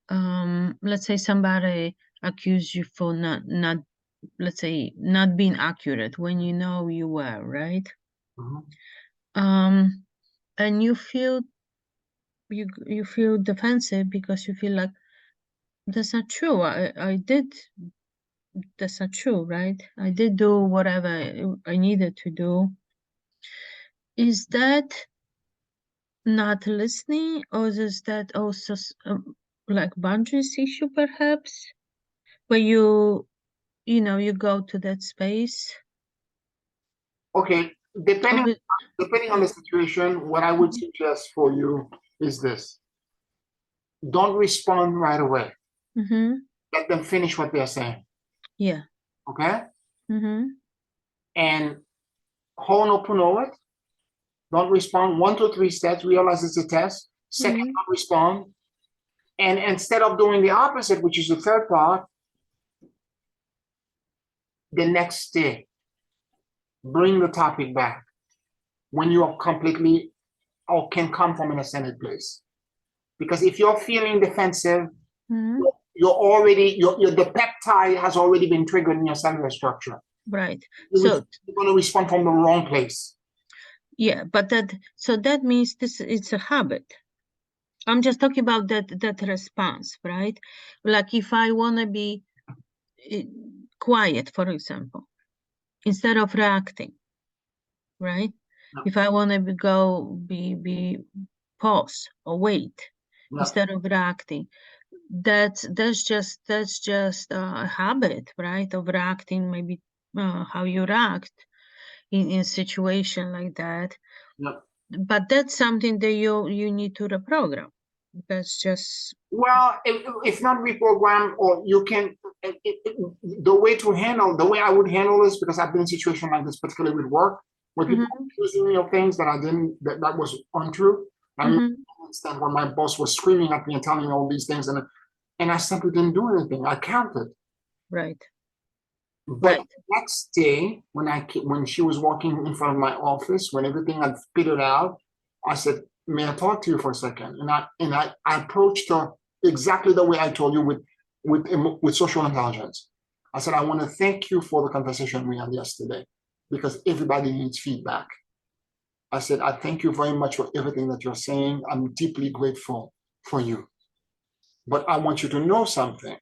Let's say somebody accused you for not let's say not being accurate when you know you were, right? Mm-hmm. And you feel defensive because you feel like that's not true. That's not true, right? I did do whatever I needed to do. Is that not listening, or is that also like boundaries issue perhaps, where you go to that space? Okay, Depending on the situation, what I would suggest for you is this. Don't respond right away. Let them finish what they're saying. Yeah. Okay? And Ho'oponopono it. Don't respond. 1, 2, 3 steps. Realize it's a test. Second, don't respond. And instead of doing the opposite, which is the third part, the next day, bring the topic back when you are completely or can come from an ascended place. Because if you're feeling defensive, you're already, the peptide has already been triggered in your cellular structure. Right. So you're going to respond from the wrong place. Yeah, but that means it's a habit. I'm just talking about that response, right? Like if I want to be quiet, for example, instead of reacting, right? No. If I want to be pause or wait instead of reacting, that's just a habit, right? Of reacting, maybe how you react in a situation like that. No. But that's something that you need to reprogram. That's just, well, if not reprogram, or you can, the way I would handle this, because I've been in a situation like this, particularly with work, where people accusing me of things that I didn't, that was untrue. I understand when my boss was screaming at me and telling me all these things, and I simply didn't do anything. I counted. right. But the next day, when she was walking in front of my office, when everything had petered out, I said, "May I talk to you for a second?" And I approached her exactly the way I told you with social intelligence. I said, "I want to thank you for the conversation we had yesterday, because everybody needs feedback." I said, "I thank you very much for everything that you're saying. I'm deeply grateful for you. But I want you to know something."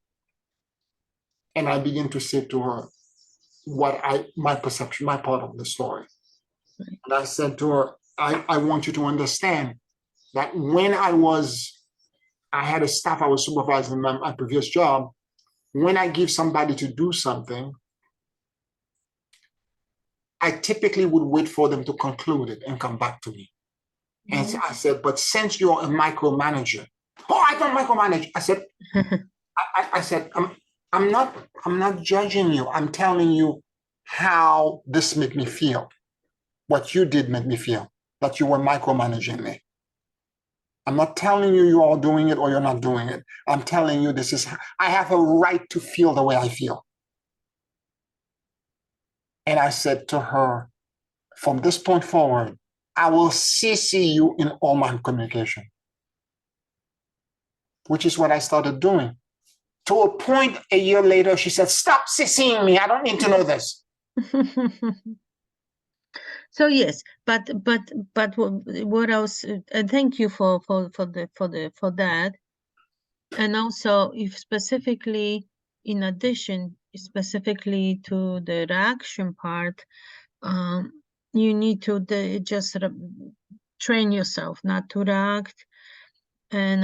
And I began to say to her my perception, my part of the story. And I said to her, I want you to understand that when I had a staff I was supervising in my previous job, when I give somebody to do something, I typically would wait for them to conclude it and come back to me. And so I said, "But since you're a micromanager," "Oh, I don't micromanage." I said, I said, I'm not judging you. I'm telling you how this made me feel. What you did made me feel, that you were micromanaging me. I'm not telling you you are doing it or you're not doing it. I'm telling you I have a right to feel the way I feel. And I said to her, from this point forward, I will CC you in all my communication, which is what I started doing. To a point, a year later, she said, "Stop CCing me. I don't need to know this." So yes, but what else? And thank you for that. And also, if specifically, in addition, specifically to the reaction part, you need to just train yourself not to react. And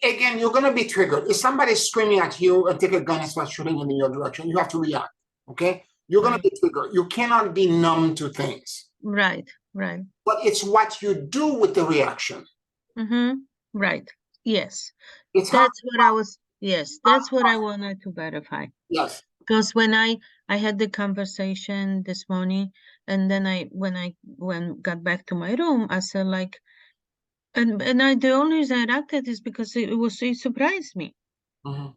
again, you're going to be triggered. If somebody's screaming at you and take a gun and start shooting in your direction, you have to react. Okay, you're going to be triggered. You cannot be numb to things. Right. But it's what you do with the reaction. Right. Yes. It's that's what I was. Yes, that's what I wanted to verify. Yes. Because when I had the conversation this morning, and then when got back to my room, I said like, and the only reason I acted is because it surprised me. So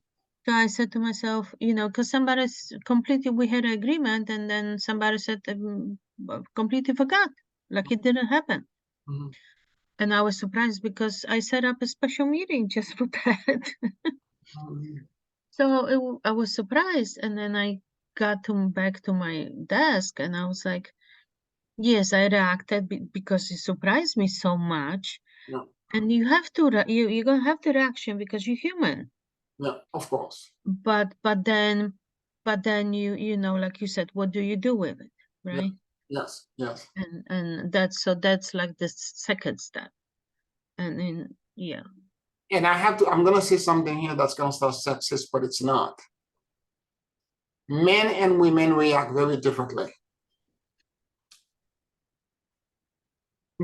I said to myself, because somebody's we had an agreement, and then somebody said completely forgot, like it didn't happen. And I was surprised because I set up a special meeting just for that. So I was surprised, and then I got back to my desk, and I was like, yes, I reacted because it surprised me so much. Yeah. And you have to, you're gonna have the reaction because you're human. Yeah, of course. But then you like you said, what do you do with it, right? Yes. And that's like the second step. And then And I'm gonna say something here that's gonna sound sexist, but it's not. Men and women react very differently.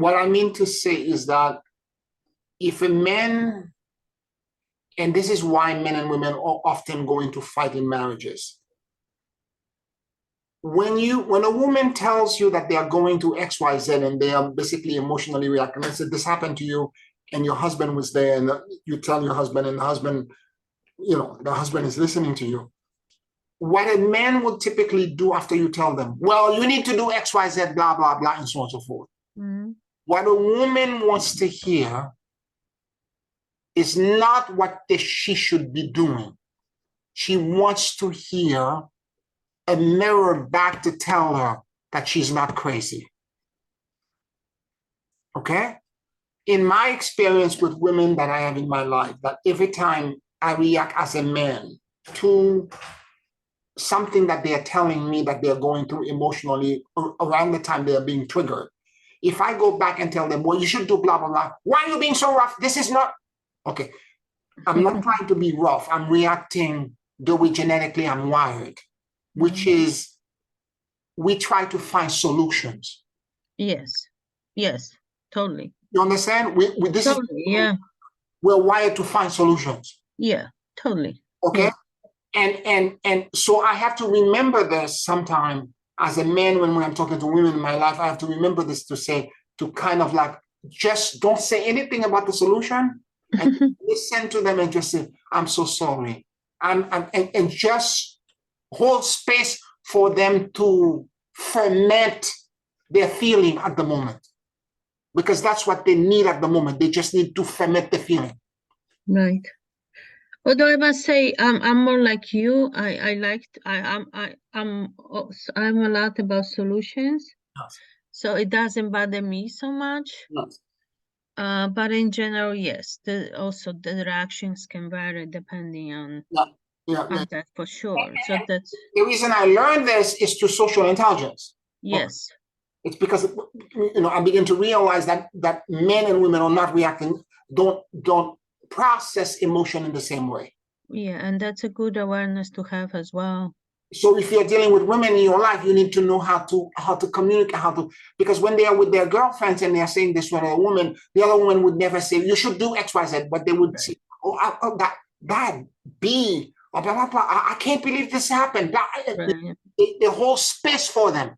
what I mean to say is that if a man, and this is why men and women often go into fight in marriages. When a woman tells you that they are going to XYZ and they are basically emotionally reacting, and say this happened to you, and your husband was there, and you tell your husband, and the husband, the husband is listening to you. What a man would typically do after you tell them, well, you need to do XYZ, blah, blah, blah, and so on and so forth. Mm-hmm. What a woman wants to hear is not what she should be doing. She wants to hear a mirror back to tell her that she's not crazy. Okay? In my experience with women that I have in my life, that every time I react as a man to something that they are telling me that they're going through emotionally around the time they are being triggered, if I go back and tell them, well, you should do blah, blah, blah, why are you being so rough? This is not, okay. I'm not trying to be rough. I'm reacting the way genetically I'm wired, which is we try to find solutions. Yes, yes, totally. You understand? This totally, yeah. We're wired to find solutions. Yeah, totally. Okay. Yeah. And so I have to remember this sometime as a man when I'm talking to women in my life. I have to remember this to say, to kind of like, just don't say anything about the solution and listen to them and just say, I'm so sorry. And just hold space for them to ferment their feeling at the moment. Because that's what they need at the moment. They just need to ferment the feeling. Right. Although I must say, I'm more like you. I'm a lot about solutions. Yes. So it doesn't bother me so much. Yes. But in general, yes. Also the reactions can vary depending on that for sure. So that's the reason I learned this is through social intelligence. Yes. It's because I begin to realize that men and women are not reacting, don't process emotion in the same way. Yeah, and that's a good awareness to have as well. So if you're dealing with women in your life, you need to know how to communicate, because when they are with their girlfriends and they are saying this to another woman, the other woman would never say, you should do XYZ, but they would say, that B, blah, blah, blah, I can't believe this happened. Right. The whole space for them.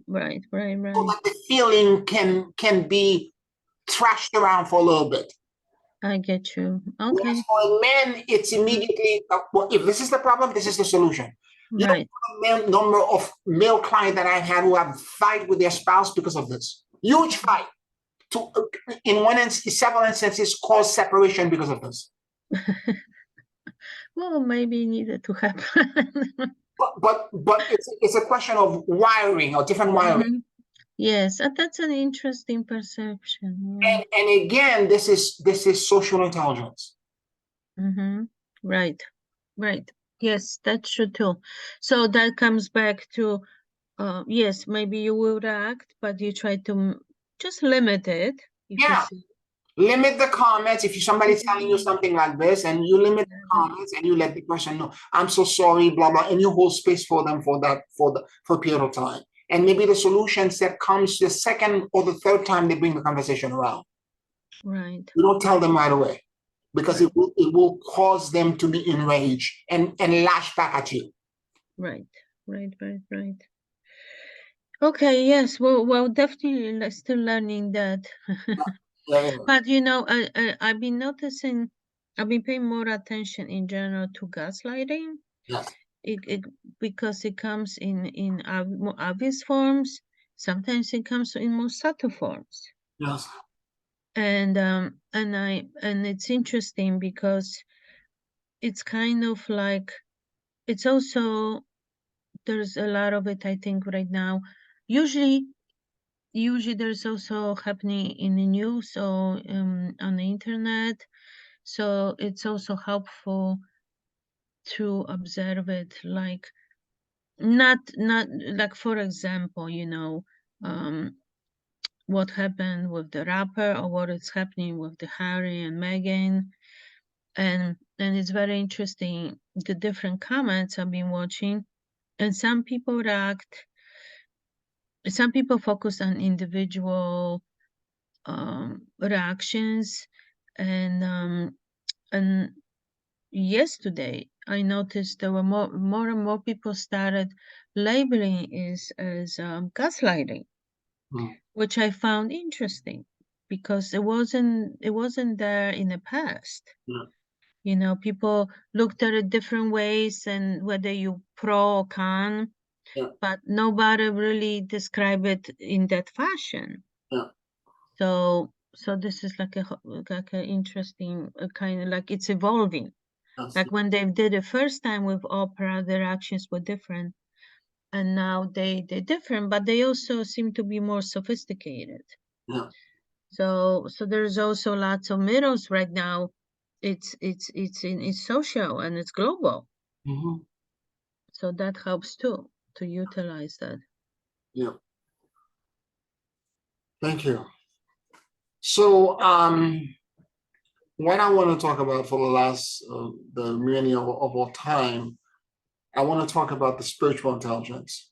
Right. So that the feeling can be trashed around for a little bit. I get you. Okay. For men, it's immediately, well, if this is the problem, this is the solution. Right. You know the number of male clients that I've had who have fight with their spouse because of this. Huge fight. In several instances, cause separation because of this. Well, maybe it needed to happen. but it's a question of wiring or different wiring. Yes, that's an interesting perception. Yeah. And again, this is social intelligence. Right. Yes, that's true too. So that comes back to, yes, maybe you will react, but you try to just limit it. Limit the comments. If somebody's telling you something like this, and you limit the comments and you let the person know, I'm so sorry, blah, blah, and you hold space for them for a period of time. And maybe the solution set comes the second or the third time they bring the conversation around. Right. You don't tell them right away, because it will cause them to be enraged and lash back at you. Right. Okay, yes, well, definitely still learning that. But I've been noticing, I've been paying more attention in general to gaslighting. Yes. Because it comes in more obvious forms. Sometimes it comes in more subtle forms. Yes. And it's interesting because it's kind of like, it's also, there's a lot of it, I think, right now. Usually there's also happening in the news or on the internet. So it's also helpful to observe it, like not like, for example, what happened with the rapper, or what is happening with the Harry and Meghan. And it's very interesting, the different comments I've been watching. And some people focus on individual reactions, and yesterday I noticed there were more and more people started labeling it as gaslighting, which I found interesting because it wasn't there in the past. You know, people looked at it different ways, and whether you pro or con, but nobody really described it in that fashion. So this is like a interesting kind of like it's evolving. Like when they did it first time with opera, their actions were different, and now they're different, but they also seem to be more sophisticated. So there's also lots of middles right now. It's social and it's global. So that helps too to utilize that. Yeah. Thank you. So what I want to talk about for the last the remaining of our time, I want to talk about the spiritual intelligence.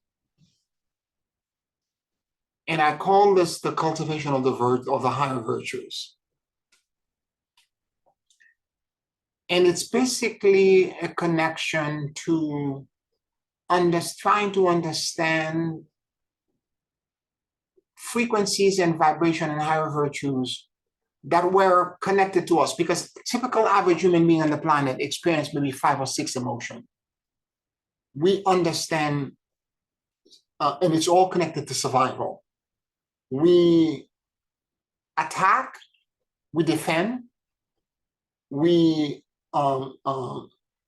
And I call this the cultivation of the higher virtues. And it's basically a connection to trying to understand frequencies and vibration and higher virtues that were connected to us, because typical average human being on the planet experience maybe 5 or 6 emotions. We understand, and it's all connected to survival. We attack, we defend, we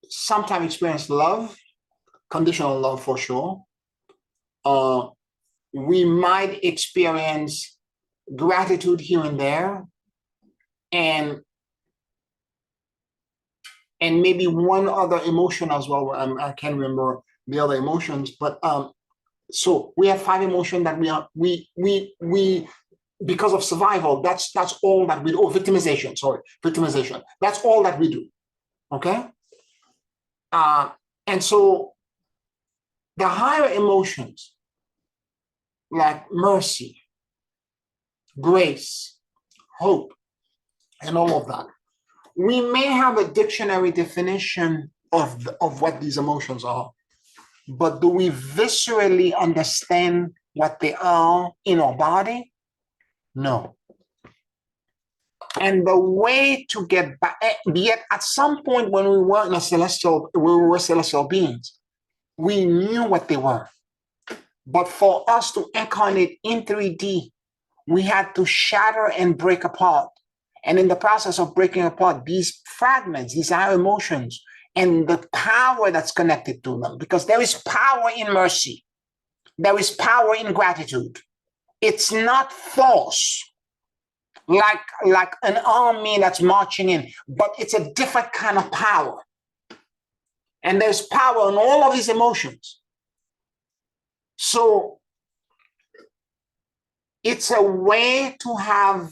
sometimes experience love, conditional love for sure. We might experience gratitude here and there, and maybe one other emotion as well. I can't remember the other emotions, but so we have 5 emotions that we because of survival. That's all that we do. Oh, victimization. That's all that we do. Okay. And so the higher emotions like mercy, grace, hope, and all of that, we may have a dictionary definition of what these emotions are, but do we viscerally understand what they are in our body? No. And the way to get back, yet at some point when we were celestial beings, we knew what they were. But for us to incarnate in 3D, we had to shatter and break apart. And in the process of breaking apart these fragments, these are emotions, and the power that's connected to them, because there is power in mercy. There is power in gratitude. It's not force, like an army that's marching in, but it's a different kind of power. And there's power in all of these emotions. So it's a way to have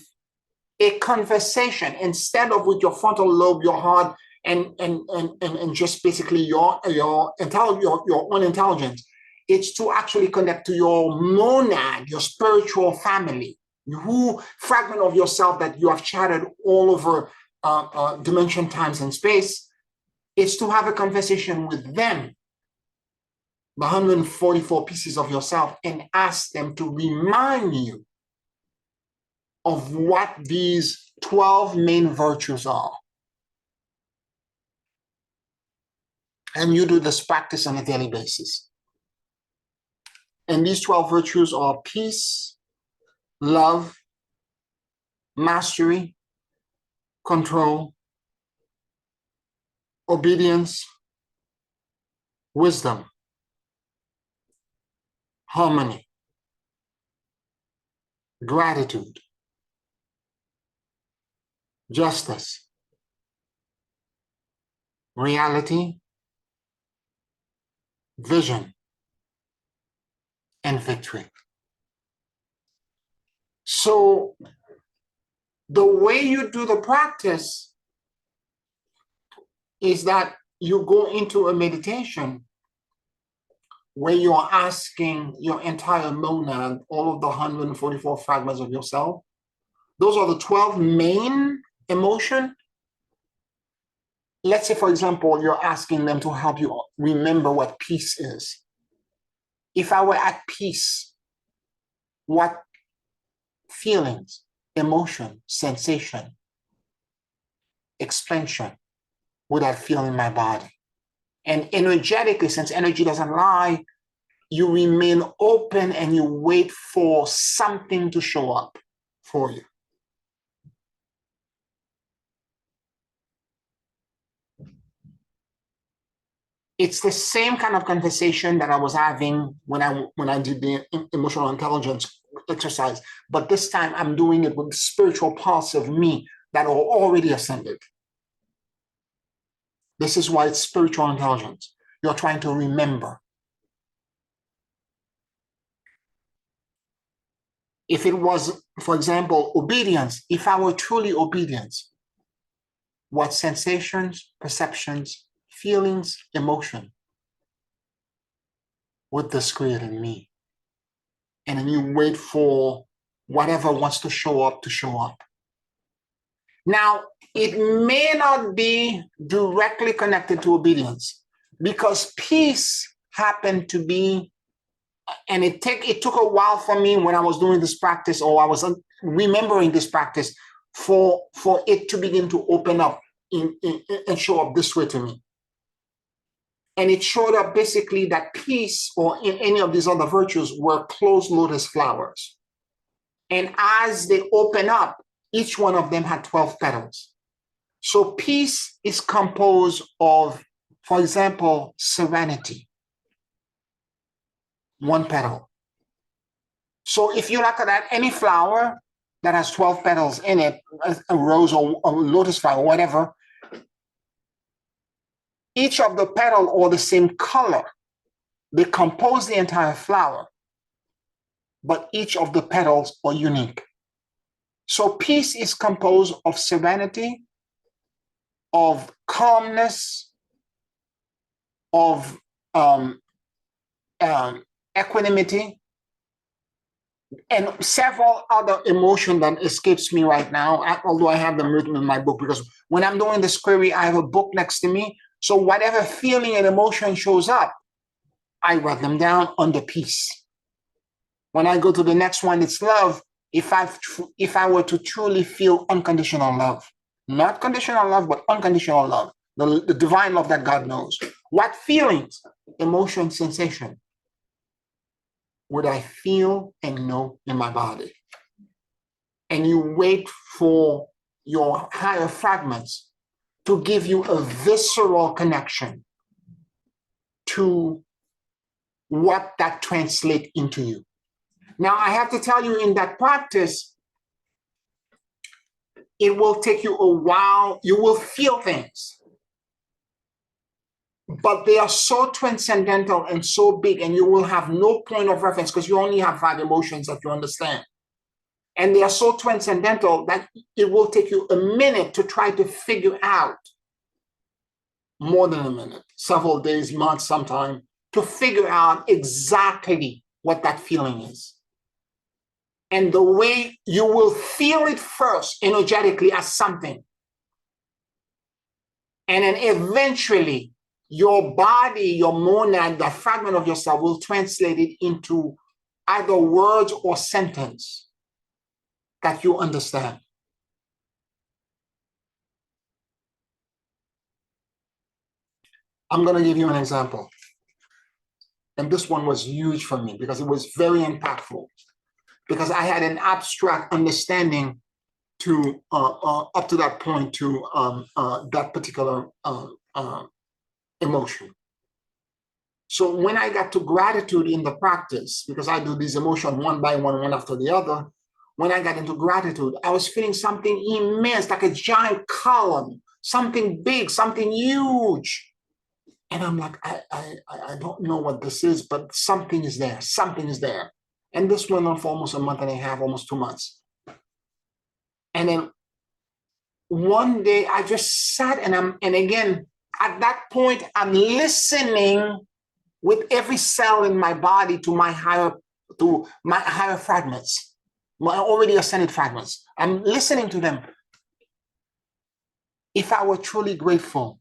a conversation instead of with your frontal lobe, your heart, and just basically your own intelligence. It's to actually connect to your monad, your spiritual family, who fragment of yourself that you have chatted all over dimension, times, and space. It's to have a conversation with them, the 144 pieces of yourself, and ask them to remind you of what these 12 main virtues are. And you do this practice on a daily basis. And these 12 virtues are peace, love, mastery, control, obedience, wisdom, harmony, gratitude, justice, reality, vision, and victory. So the way you do the practice is that you go into a meditation where you're asking your entire monad, all of the 144 fragments of yourself, Those are the 12 main emotion. Let's say, for example, you're asking them to help you remember what peace is. If I were at peace, what feelings, emotion, sensation, expansion would I feel in my body? And energetically, since energy doesn't lie, you remain open and you wait for something to show up for you. It's the same kind of conversation that I was having when I did the emotional intelligence exercise, but this time I'm doing it with spiritual parts of me that are already ascended. This is why it's spiritual intelligence. You're trying to remember. If it was, for example, obedience, if I were truly obedient, what sensations, perceptions, feelings, emotion would this create in me? And then you wait for whatever wants to show up to show up. Now, it may not be directly connected to obedience because peace happened to be, and it took a while for me when I was doing this practice, or I was remembering this practice, for it to begin to open up and show up this way to me. And it showed up basically that peace, or in any of these other virtues, were closed lotus flowers. And as they open up, each one of them had 12 petals. So peace is composed of, for example, serenity, one petal. So if you look at any flower that has 12 petals in it, a rose or a lotus flower, whatever, each of the petals are the same color. They compose the entire flower, but each of the petals are unique. So peace is composed of serenity, of calmness, of equanimity, and several other emotions that escapes me right now, although I have them written in my book, because when I'm doing this query, I have a book next to me. So whatever feeling and emotion shows up, I write them down under peace. When I go to the next one, it's love. If I were to truly feel unconditional love, not conditional love, but unconditional love, the divine love that God knows, what feelings, emotion, sensation would I feel and know in my body? And you wait for your higher fragments to give you a visceral connection to what that translates into you. Now, I have to tell you, in that practice, it will take you a while. You will feel things, but they are so transcendental and so big, and you will have no point of reference because you only have 5 emotions that you understand. And they are so transcendental that it will take you a minute to try to figure out, more than a minute, several days, months, sometime, to figure out exactly what that feeling is. And the way you will feel it first energetically as something. And then eventually your body, your monad, the fragment of yourself will translate it into either words or sentence that you understand. I'm going to give you an example. And this one was huge for me because it was very impactful. Because I had an abstract understanding to up to that point to that particular emotion. So when I got to gratitude in the practice, because I do these emotions one by one, one after the other, when I got into gratitude, I was feeling something immense, like a giant column, something big, something huge. And I'm like, I don't know what this is, but something is there, something is there. And this went on for almost a month and a half, almost 2 months. And then one day I just sat and again, at that point, I'm listening with every cell in my body to my higher fragments. my already ascended fragments. I'm listening to them. If I were truly grateful,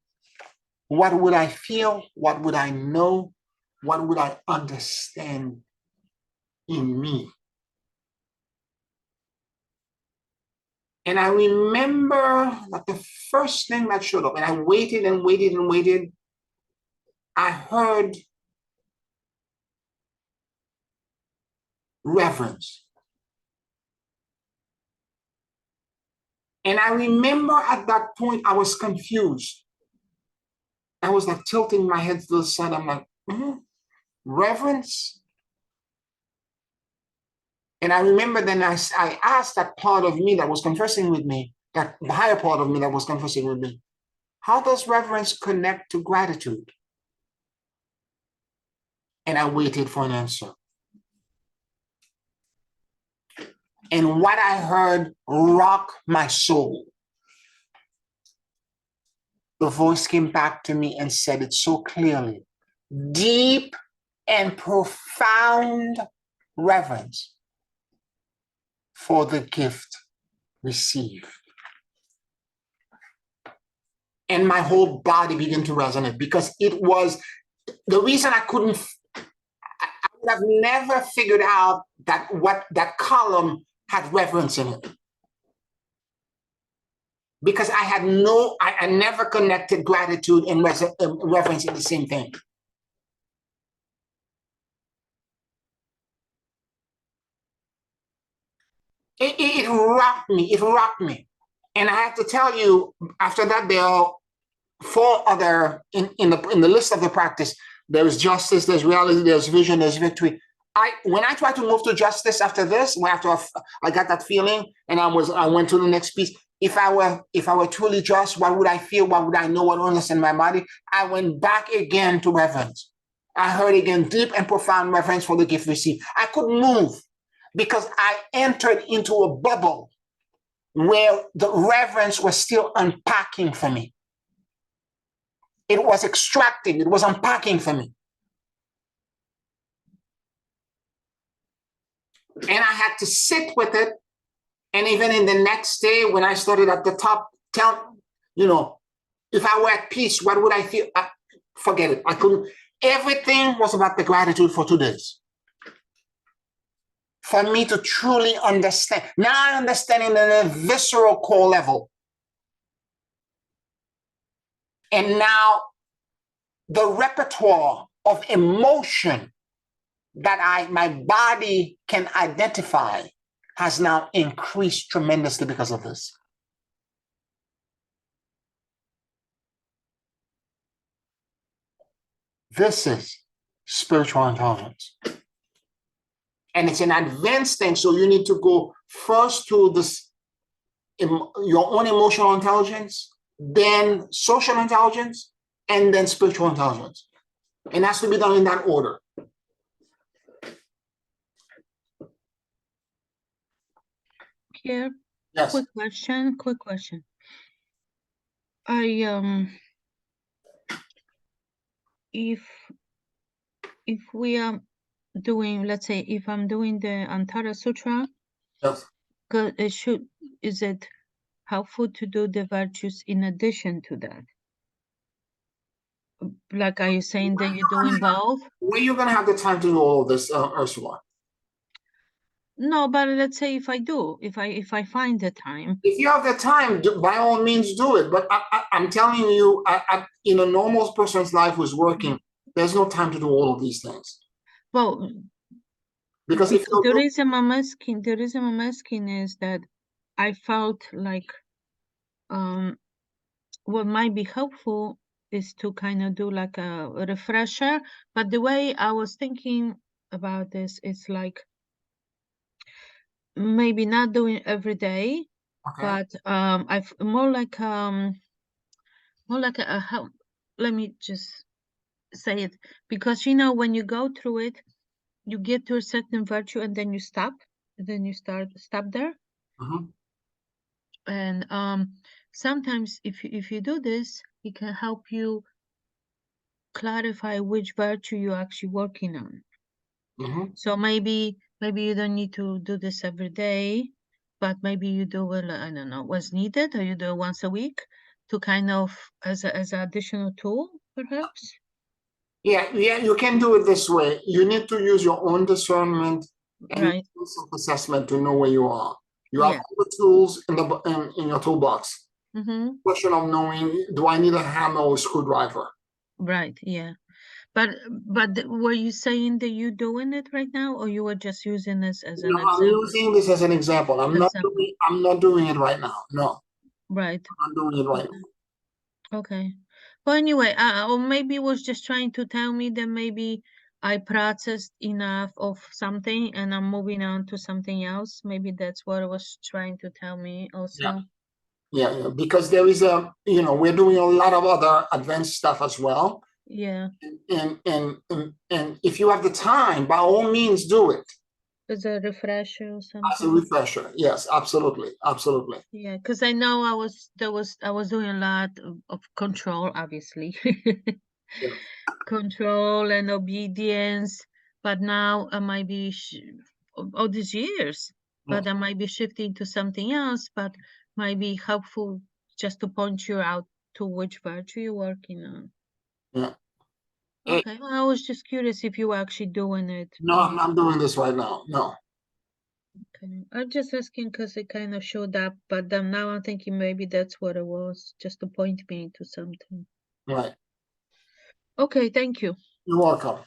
what would I feel? What would I know? What would I understand in me? And I remember that the first thing that showed up, and I waited and waited and waited, I heard reverence. And I remember at that point, I was confused. I was like tilting my head to the side. I'm like, reverence? And I remember then I asked that part of me that was conversing with me, that the higher part of me that was conversing with me, how does reverence connect to gratitude? And I waited for an answer. And what I heard rocked my soul. The voice came back to me and said it so clearly. Deep and profound reverence for the gift received. And my whole body began to resonate because it was the reason I would have never figured out that what that column had reverence in it. Because I never connected gratitude and reverence in the same thing. It rocked me. And I have to tell you, after that, there are 4 other, in the list of the practice, there is justice, there's reality, there's vision, there's victory. When I tried to move to justice after this, after I got that feeling, and I went to the next piece. If I were truly just, what would I feel? What would I know? What would I understand in my body? I went back again to reverence. I heard again deep and profound reverence for the gift received. I couldn't move because I entered into a bubble where the reverence was still unpacking for me. It was extracting, it was unpacking for me. And I had to sit with it. And even in the next day, when I started at the top, if I were at peace, what would I feel? Forget it. I couldn't. Everything was about the gratitude for 2 days. For me to truly understand. Now I understand in a visceral core level. And now the repertoire of emotion that my body can identify has now increased tremendously because of this. This is spiritual intelligence. And it's an advanced thing, so you need to go first to your own emotional intelligence, then social intelligence, and then spiritual intelligence. It has to be done in that order. Here, yes. Quick question. If we are doing, let's say, if I'm doing the Antara Sutra, yes. Is it helpful to do the virtues in addition to that? Like, are you saying that you're doing both? When are you going to have the time to do all of this, Ursula? No, but let's say if I find the time. If you have the time, by all means do it. But I'm telling you, in a normal person's life who's working, there's no time to do all of these things. Well, because the reason I'm asking is that I felt like what might be helpful is to kind of do like a refresher. But the way I was thinking about this is like maybe not doing every day, but I've more like a let me just say it, because when you go through it, you get to a certain virtue and then you stop, then you stop there. And sometimes if you do this, it can help you clarify which virtue you're actually working on. So maybe maybe you don't need to do this every day, but maybe you do it, I don't know, what's needed, or you do it once a week to kind of as an additional tool, perhaps. Yeah, you can do it this way. You need to use your own discernment and Right. self-assessment to know where you are. You have Yeah. all the tools in your toolbox. Mm-hmm. Question of knowing, do I need a hammer or a screwdriver? Right. Yeah. But were you saying that you doing it right now, or you were just using this as an No, I'm example? using this as an example. Example. I'm not doing it right now. No, Right. I'm not doing it right Okay. now. Okay. Well, anyway, or maybe it was just trying to tell me that maybe I processed enough of something and I'm moving on to something else. Maybe that's what it was trying to tell me also. Yeah, because there is we're doing a lot of other advanced stuff as well. Yeah. And if you have the time, by all means, do it As a refresher or as a something. refresher. Yes, absolutely, absolutely. Yeah, because I know I was doing a lot of control, obviously. Yeah. Control and obedience, but now I might be all these years, Yeah. but I might be shifting to something else, but might be helpful just to point you out to which virtue you're working on. Yeah. Hey, Okay, well, I was just curious if you were actually doing it. no, I'm not doing this right now. No. Okay. I'm just asking because it kind of showed up, but then now I'm thinking maybe that's what it was, just to point me to something. Right. Okay, thank you. You're welcome.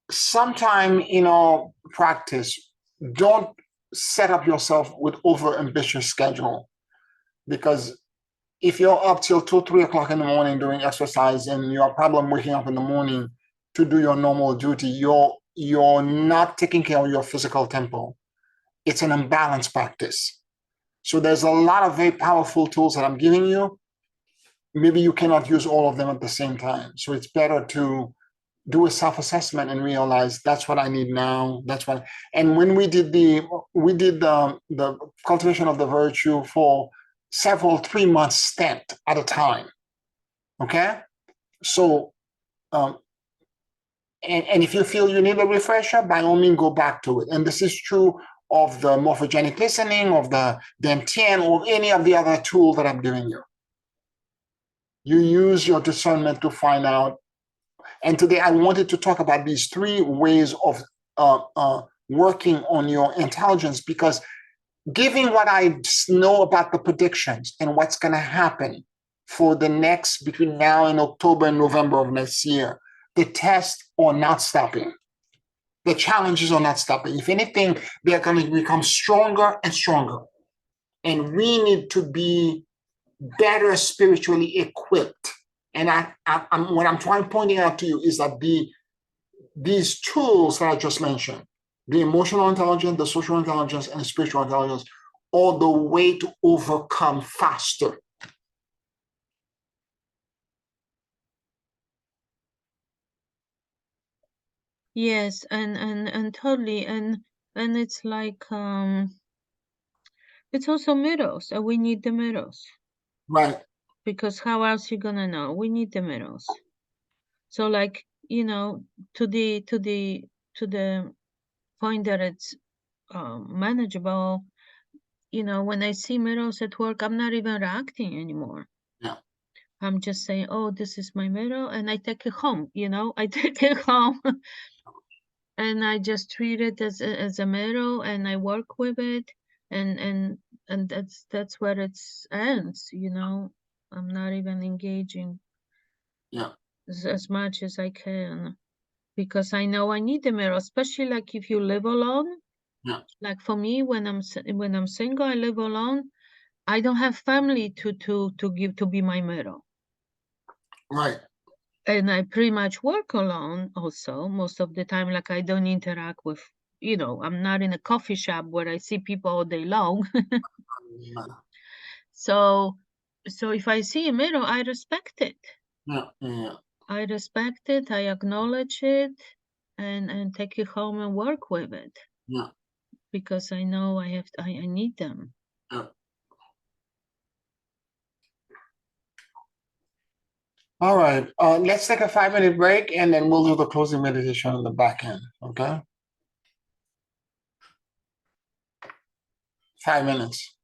Sometime in our practice, don't set up yourself with over ambitious schedule, because if you're up till 2, 3 o'clock in the morning doing exercise and you have problem waking up in the morning to do your normal duty, you're not taking care of your physical tempo. It's an imbalanced practice. So there's a lot of very powerful tools that I'm giving you. Maybe you cannot use all of them at the same time. So it's better to do a self-assessment and realize that's what I need now. That's what. And when we did the cultivation of the virtue for several 3 months stint at a time. Okay, so and if you feel you need a refresher, by all means go back to it. And this is true of the morphogenic listening, of the DMTN, or any of the other tools that I'm giving you. You use your discernment to find out. And today I wanted to talk about these 3 ways of working on your intelligence, because given what I know about the predictions and what's going to happen for the next, between now and October and November of next year, the tests are not stopping. The challenges are not stopping. If anything, they're going to become stronger and stronger. And we need to be better spiritually equipped. And what I'm pointing out to you is that these tools that I just mentioned, the emotional intelligence, the social intelligence, and the spiritual intelligence, are the way to overcome faster. Yes, and totally, and it's like it's also mirrors, and we need the mirrors. Right. Because how else you gonna know? We need the mirrors. So like, to the point that it's manageable, when I see mirrors at work, I'm not even reacting anymore. Yeah. I'm just saying, oh, this is my mirror, and I take it home, I take it home. And I just treat it as a mirror, and I work with it, and that's where it ends. I'm not even engaging Yeah. as much as I can, because I know I need the mirror, especially like if you live alone. Yeah. Like for me, when I'm single, I live alone. I don't have family to be my mirror. Right. And I pretty much work alone also most of the time. Like I don't interact with, I'm not in a coffee shop where I see people all day long. So if I see a mirror, I respect it. Yeah. Yeah. I respect it, I acknowledge it, and take it home and work with it. Yeah. Because I know I need them. Yeah. All right, let's take a 5-minute break and then we'll do the closing meditation on the back end, okay? 5 minutes.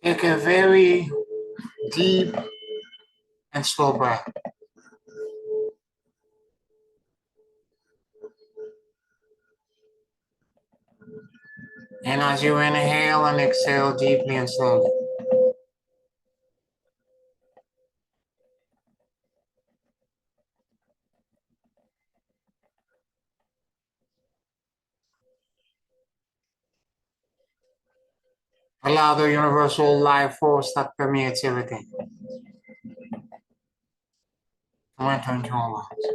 Take a very deep and slow breath. And as you inhale and exhale deeply and slowly. Allow the universal life force that permeates everything to enter into our lives.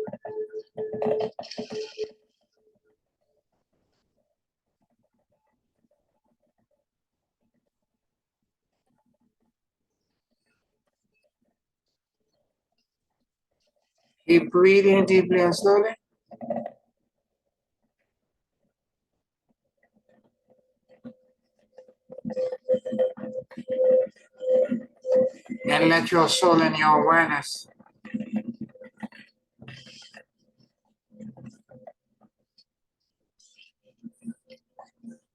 Keep breathing deeply and slowly. And let your soul and your awareness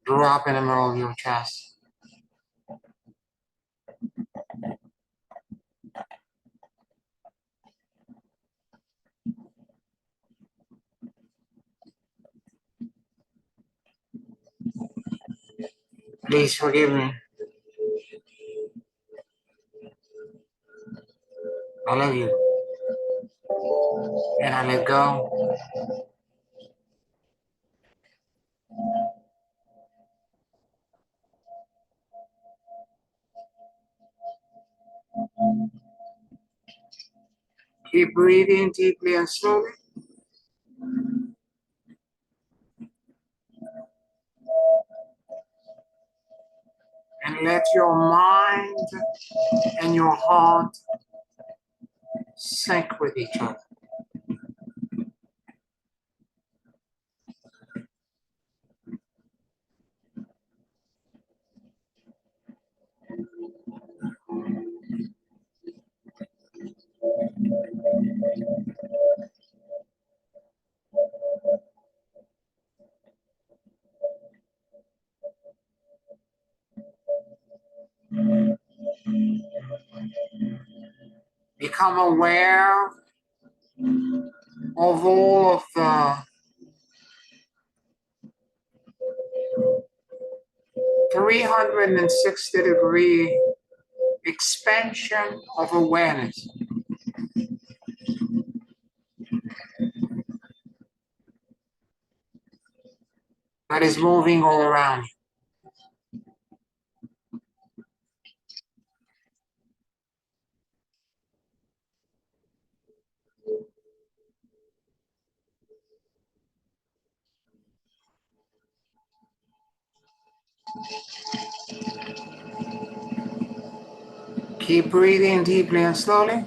drop in the middle of your chest. Please forgive me. I love you. And I let go. Keep breathing deeply and slowly. And let your mind and your heart sync with each other. Become aware of all of the 360-degree expansion of awareness that is moving all around you. Keep breathing deeply and slowly.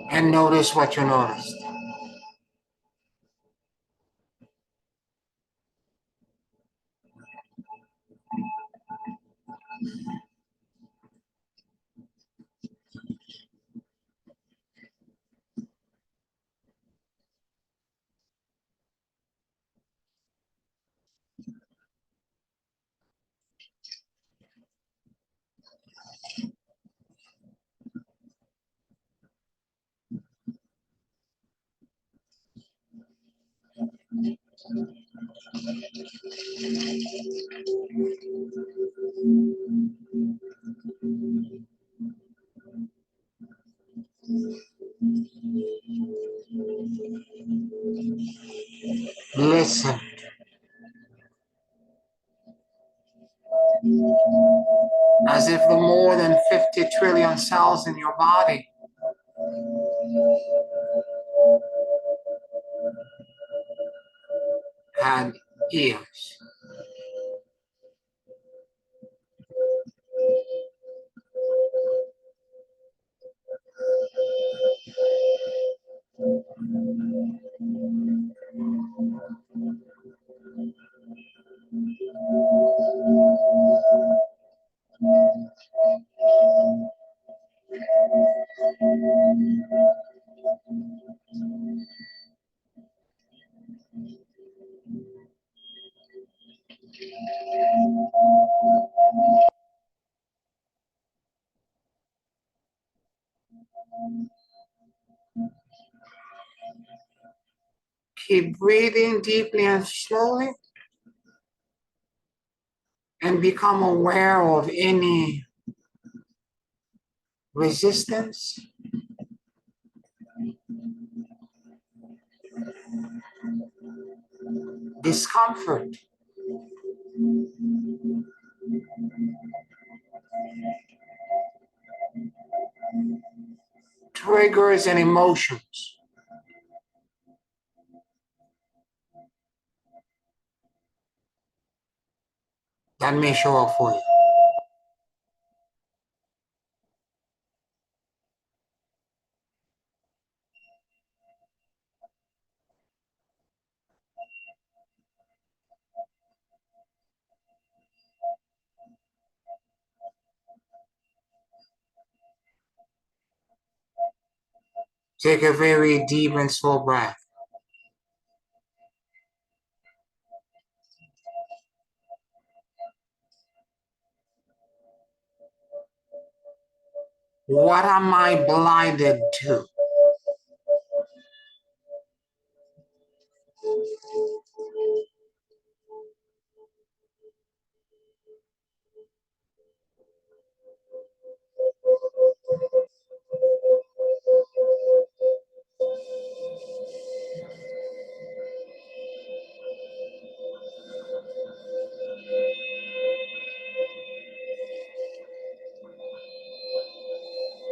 And notice what you noticed. Listen. As if the more than 50 trillion cells in your body had ears. Keep breathing deeply and slowly, and become aware of any resistance, discomfort, triggers, and emotions that may show up for you. Take a very deep and slow breath. What am I blinded to?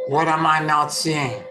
What am I not seeing?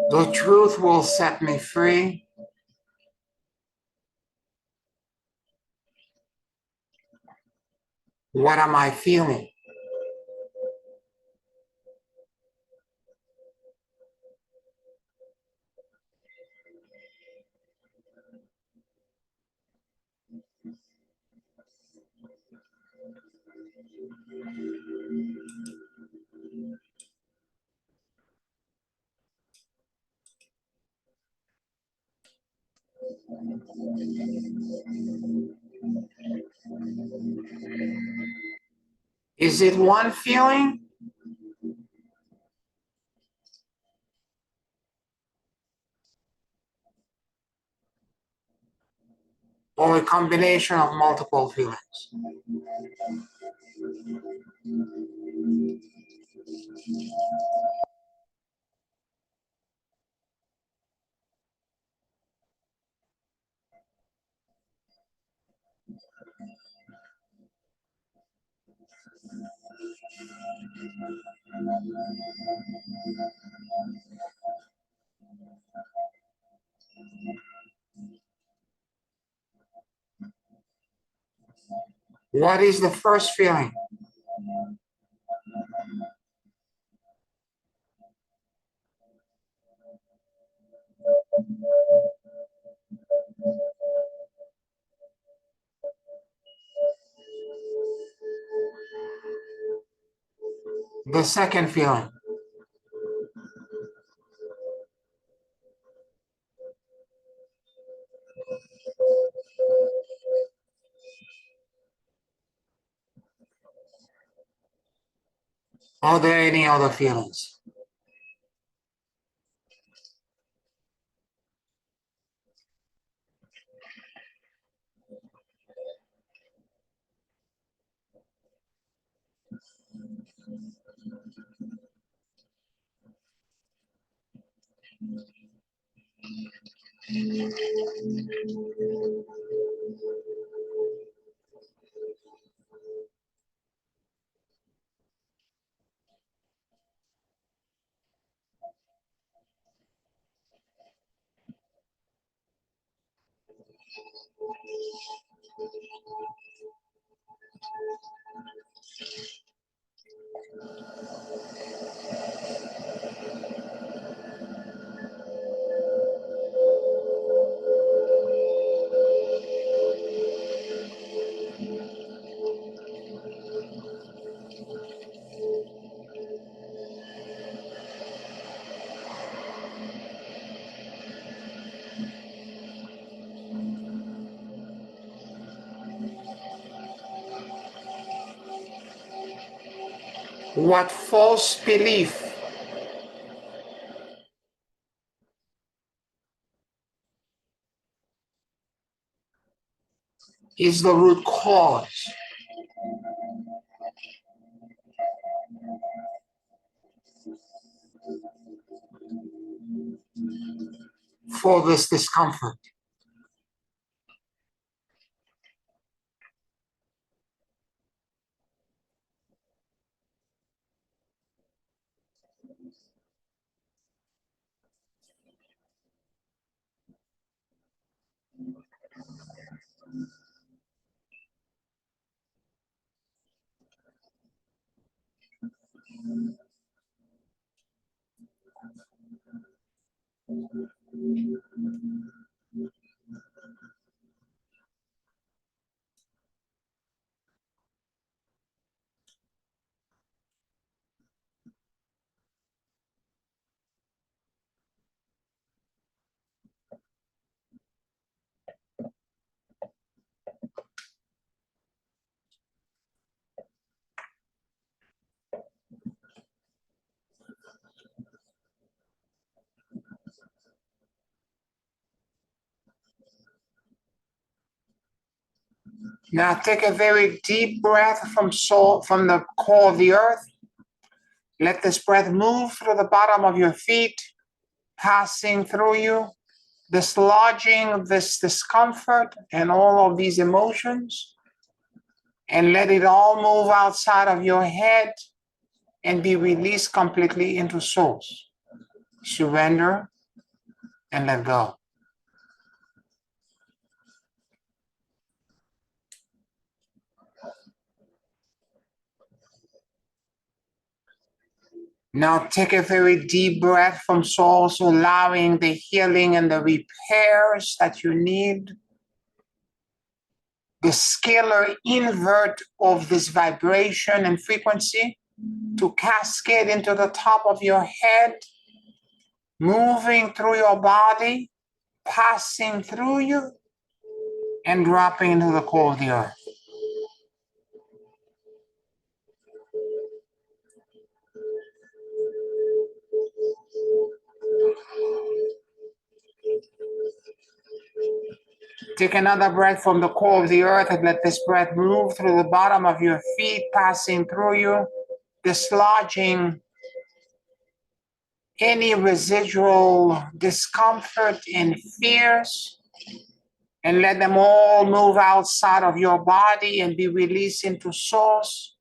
The truth will set me free. What am I feeling? Is it one feeling? Or a combination of multiple feelings? What is the first feeling? The second feeling? Are there any other feelings? What false belief is the root cause for this discomfort? Now take a very deep breath from the core of the earth. Let this breath move through the bottom of your feet, passing through you, dislodging this discomfort and all of these emotions, and let it all move outside of your head and be released completely into source. Surrender and let go. Now take a very deep breath from source, allowing the healing and the repairs that you need. The scalar invert of this vibration and frequency to cascade into the top of your head, moving through your body, passing through you, and dropping into the core of the earth. Take another breath from the core of the earth and let this breath move through the bottom of your feet, passing through you, dislodging any residual discomfort and fears, and let them all move outside of your body and be released into source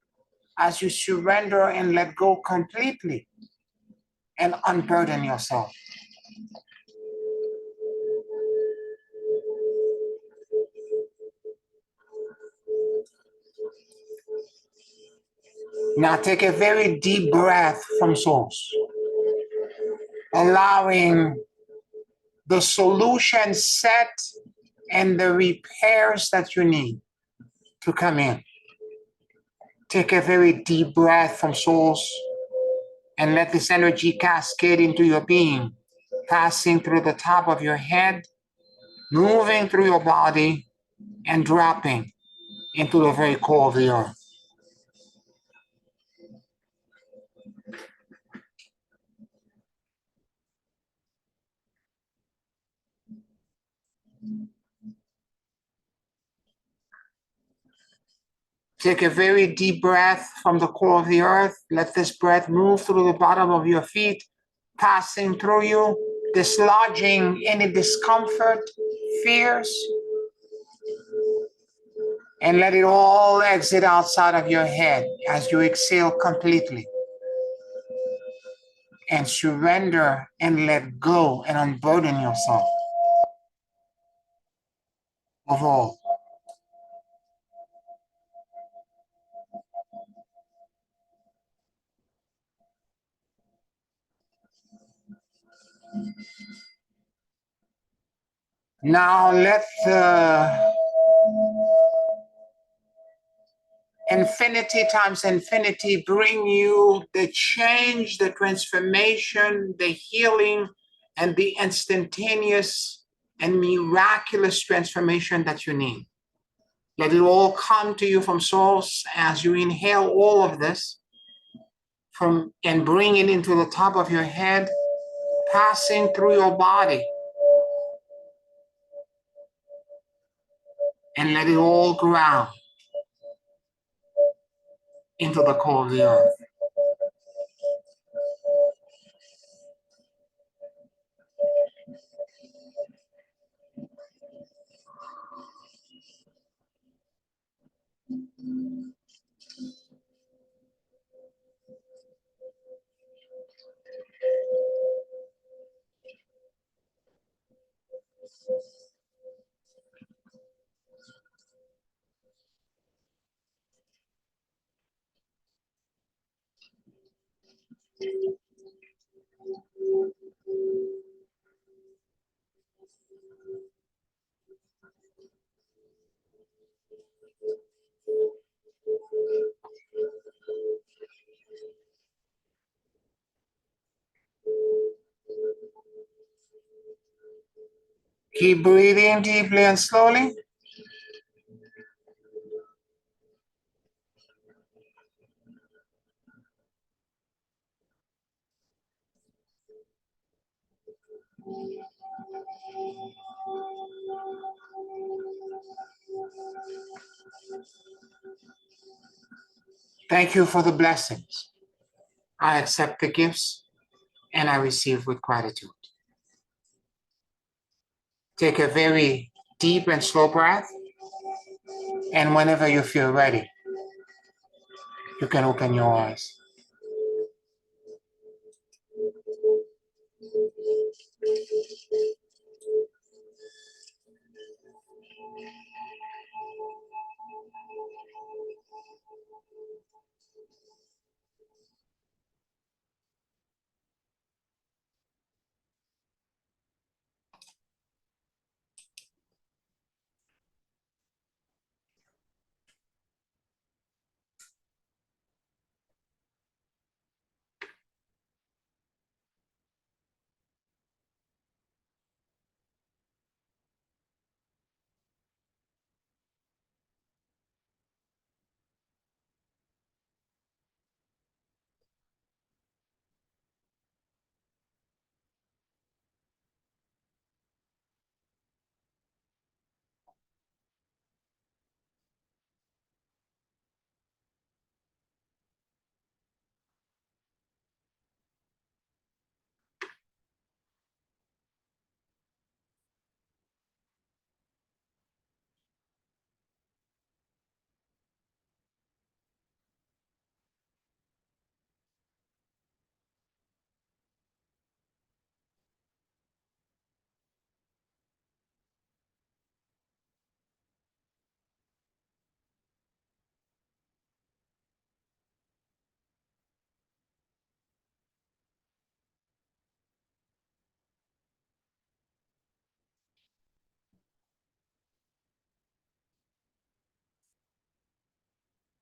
as you surrender and let go completely and unburden yourself. Now take a very deep breath from source, allowing the solution set and the repairs that you need to come in. Take a very deep breath from source and let this energy cascade into your being, passing through the top of your head, moving through your body, and dropping into the very core of the earth. Take a very deep breath from the core of the earth. Let this breath move through the bottom of your feet, passing through you, dislodging any discomfort, fears, and let it all exit outside of your head as you exhale completely. And surrender and let go and unburden yourself of all. Now let the infinity times infinity bring you the change, the transformation, the healing, and the instantaneous and miraculous transformation that you need. Let it all come to you from source as you inhale all of this and bring it into the top of your head, passing through your body. And let it all ground into the core of the earth. Keep breathing deeply and slowly. Thank you for the blessings. I accept the gifts and I receive with gratitude. Take a very deep and slow breath. And whenever you feel ready, you can open your eyes.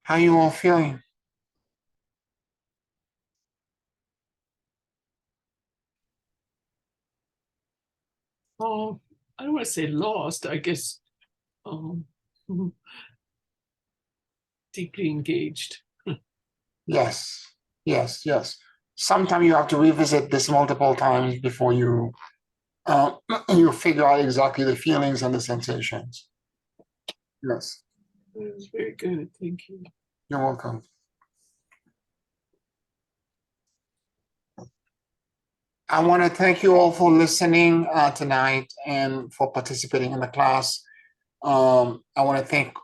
How you all feeling? Oh, I don't want to say lost, I guess um, deeply engaged. Yes, yes, yes. Sometimes you have to revisit this multiple times before you you figure out exactly the feelings and the sensations. Yes. It was very good. Thank you. You're welcome. I want to thank you all for listening tonight and for participating in the class. I want to thank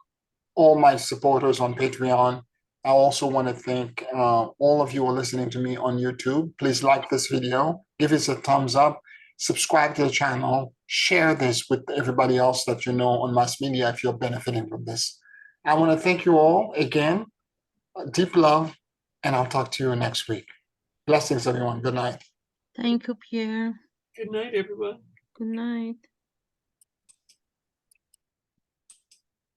all my supporters on Patreon. I also want to thank all of you who are listening to me on YouTube. Please like this video, give us a thumbs up, subscribe to the channel, share this with everybody else that you know on mass media if you're benefiting from this. I want to thank you all again. Deep love, and I'll talk to you next week. Blessings, everyone. Good night. Thank you, Pierre. Good night, everyone. Good night.